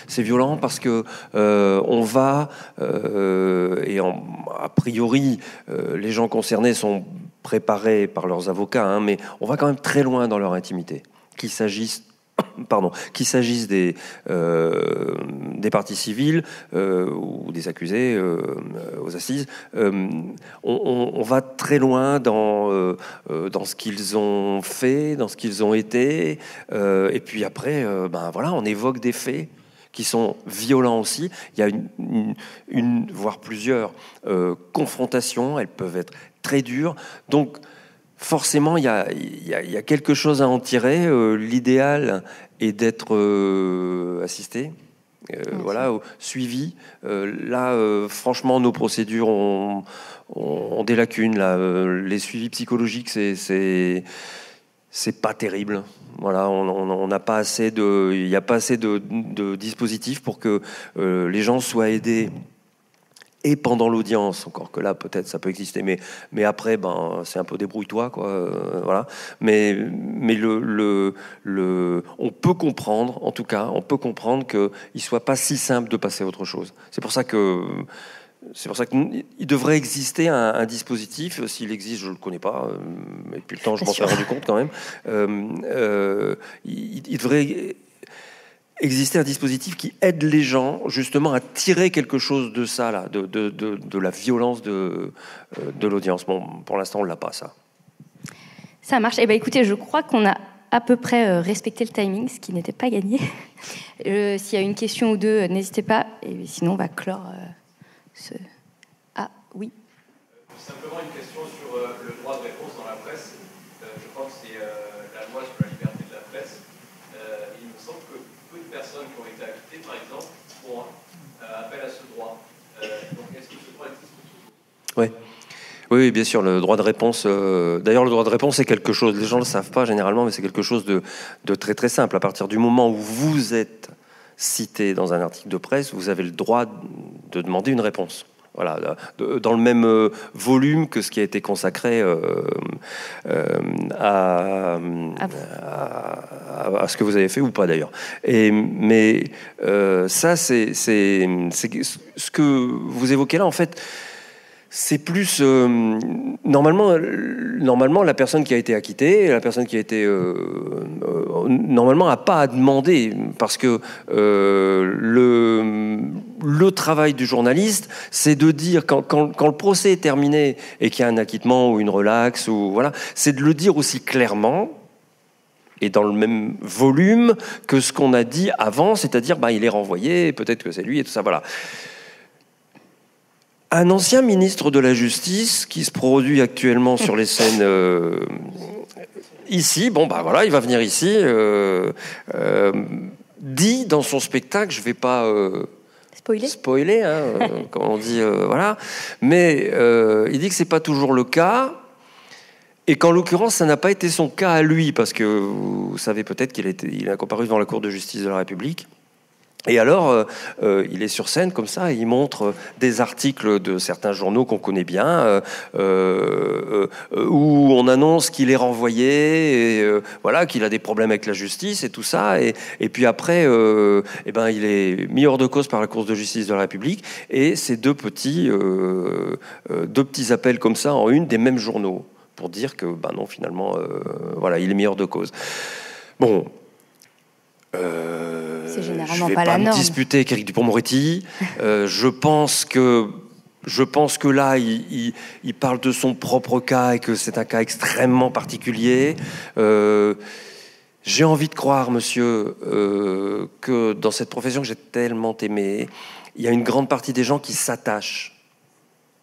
C'est violent parce que on va et a priori les gens concernés sont préparés par leurs avocats, hein, mais on va quand même très loin dans leur intimité, qu'il s'agisse des parties civiles ou des accusés aux assises. On va très loin dans ce qu'ils ont fait, dans ce qu'ils ont été, et puis après, on évoque des faits qui sont violents aussi. Il y a une voire plusieurs confrontations, elles peuvent être très dures. Donc, forcément, il y a quelque chose à en tirer. L'idéal est d'être assisté, suivi. Franchement, nos procédures ont des lacunes. Là, les suivis psychologiques, c'est pas terrible. Voilà, on n'a pas assez il n'y a pas assez de dispositifs pour que les gens soient aidés et pendant l'audience, encore que là peut-être ça peut exister, mais après c'est un peu débrouille-toi quoi, voilà. Mais on peut comprendre, en tout cas, qu'il soit pas si simple de passer à autre chose. C'est pour ça qu'il devrait exister un dispositif. S'il existe, je le connais pas, mais depuis le temps je m'en suis rendu compte quand même. Il devrait exister un dispositif qui aide les gens justement à tirer quelque chose de ça, là, de la violence de l'audience. Bon, pour l'instant, on l'a pas, ça.
Ça marche. Eh ben, écoutez, je crois qu'on a à peu près respecté le timing, ce qui n'était pas gagné. S'il y a une question ou deux, n'hésitez pas. Et sinon, on va clore ce... Ah, oui.
Simplement une question sur le droit de réponse dans la presse. Je crois que c'est la loi sur la liberté de la presse. Il me semble que peu de personnes qui ont été acquittées, par exemple, font appel à ce droit. Donc, est-ce que ce droit existe toujours ?
Ouais. Oui, bien sûr, le droit de réponse. D'ailleurs, le droit de réponse, c'est quelque chose. Les gens ne le savent pas généralement, mais c'est quelque chose de très très simple. À partir du moment où vous êtes cité dans un article de presse, vous avez le droit de demander une réponse. Voilà, dans le même volume que ce qui a été consacré à ce que vous avez fait ou pas d'ailleurs. Mais ça, c'est ce que vous évoquez là, en fait. C'est plus normalement la personne qui a été acquittée, la personne qui a été normalement n'a pas à demander, parce que le travail du journaliste, c'est de dire quand le procès est terminé et qu'il y a un acquittement ou une relaxe ou voilà, c'est de le dire aussi clairement et dans le même volume que ce qu'on a dit avant, c'est-à-dire il est renvoyé, peut-être que c'est lui et tout ça, voilà. Un ancien ministre de la Justice qui se produit actuellement sur les scènes ici, voilà, il va venir ici, dit dans son spectacle, je ne vais pas spoiler comme on dit, voilà, mais il dit que ce n'est pas toujours le cas, et qu'en l'occurrence, ça n'a pas été son cas à lui, parce que vous savez peut-être qu'il a comparu devant la Cour de justice de la République. Et alors, il est sur scène comme ça, et il montre des articles de certains journaux qu'on connaît bien, où on annonce qu'il est renvoyé, et voilà, qu'il a des problèmes avec la justice et tout ça. Et puis après, il est mis hors de cause par la Cour de justice de la République. Et c'est deux petits appels comme ça en une des mêmes journaux pour dire que non, finalement, voilà, il est mis hors de cause. Bon.
C'est généralement
je vais
pas la
me
norme.
disputer avec Éric Dupond-Moretti. Je pense que là, il parle de son propre cas et que c'est un cas extrêmement particulier. J'ai envie de croire, monsieur, que dans cette profession que j'ai tellement aimée, il y a une grande partie des gens qui s'attachent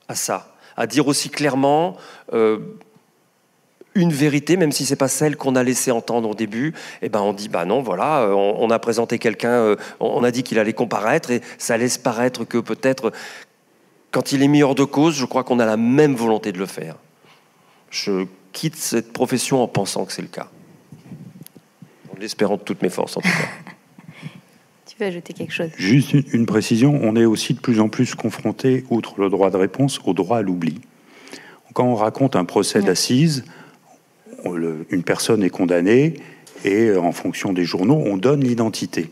à ça, à dire aussi clairement une vérité, même si c'est pas celle qu'on a laissé entendre au début. On dit non, voilà, on a présenté quelqu'un, on a dit qu'il allait comparaître, et ça laisse paraître que peut-être quand il est mis hors de cause, je crois qu'on a la même volonté de le faire. Je quitte cette profession en pensant que c'est le cas, en l'espérant de toutes mes forces en tout cas.
Tu veux ajouter quelque chose ?
Juste une précision, on est aussi de plus en plus confronté, outre le droit de réponse, au droit à l'oubli. Quand on raconte un procès d'assises, une personne est condamnée et en fonction des journaux, on donne l'identité.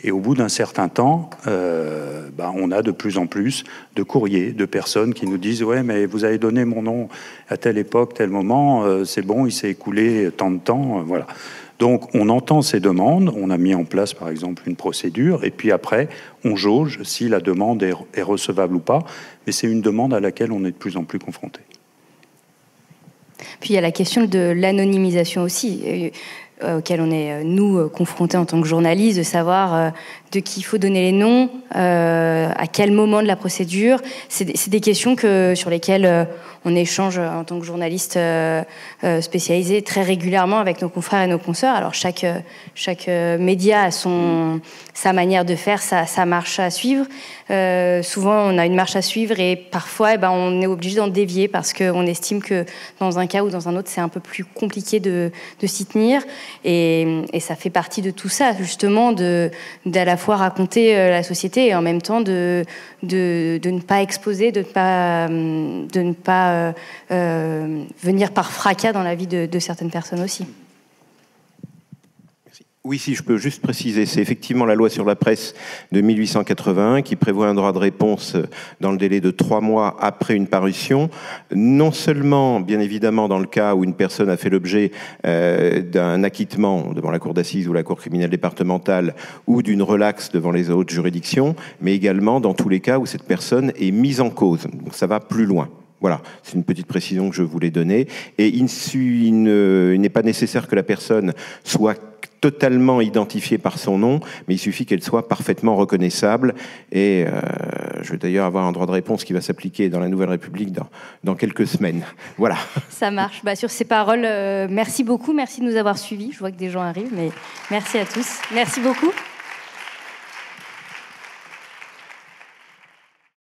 Et au bout d'un certain temps, on a de plus en plus de courriers de personnes qui nous disent « Ouais, mais vous avez donné mon nom à telle époque, tel moment, c'est bon, il s'est écoulé tant de temps. » Voilà. Donc, on entend ces demandes, on a mis en place, par exemple, une procédure, et puis après, on jauge si la demande est recevable ou pas, mais c'est une demande à laquelle on est de plus en plus confronté.
Puis il y a la question de l'anonymisation aussi, auquel on est, nous, confrontés en tant que journalistes, de savoir de qui il faut donner les noms, à quel moment de la procédure. C'est des questions sur lesquelles on échange en tant que journaliste spécialisé très régulièrement avec nos confrères et nos consoeurs. Alors chaque média a sa manière de faire, sa marche à suivre. Souvent, on a une marche à suivre et parfois, on est obligé d'en dévier parce qu'on estime que dans un cas ou dans un autre, c'est un peu plus compliqué de s'y tenir. Et ça fait partie de tout ça, justement, d'à la fois raconter la société et en même temps de ne pas exposer, de ne pas venir par fracas dans la vie de certaines personnes aussi.
Oui, si je peux juste préciser, c'est effectivement la loi sur la presse de 1881 qui prévoit un droit de réponse dans le délai de 3 mois après une parution. Non seulement, bien évidemment, dans le cas où une personne a fait l'objet d'un acquittement devant la cour d'assises ou la cour criminelle départementale ou d'une relaxe devant les autres juridictions, mais également dans tous les cas où cette personne est mise en cause. Donc ça va plus loin. Voilà, c'est une petite précision que je voulais donner. Et il n'est pas nécessaire que la personne soit totalement identifiée par son nom, mais il suffit qu'elle soit parfaitement reconnaissable. Et je vais d'ailleurs avoir un droit de réponse qui va s'appliquer dans la Nouvelle République dans quelques semaines. Voilà.
Ça marche. Sur ces paroles, merci beaucoup. Merci de nous avoir suivis. Je vois que des gens arrivent, mais merci à tous. Merci beaucoup.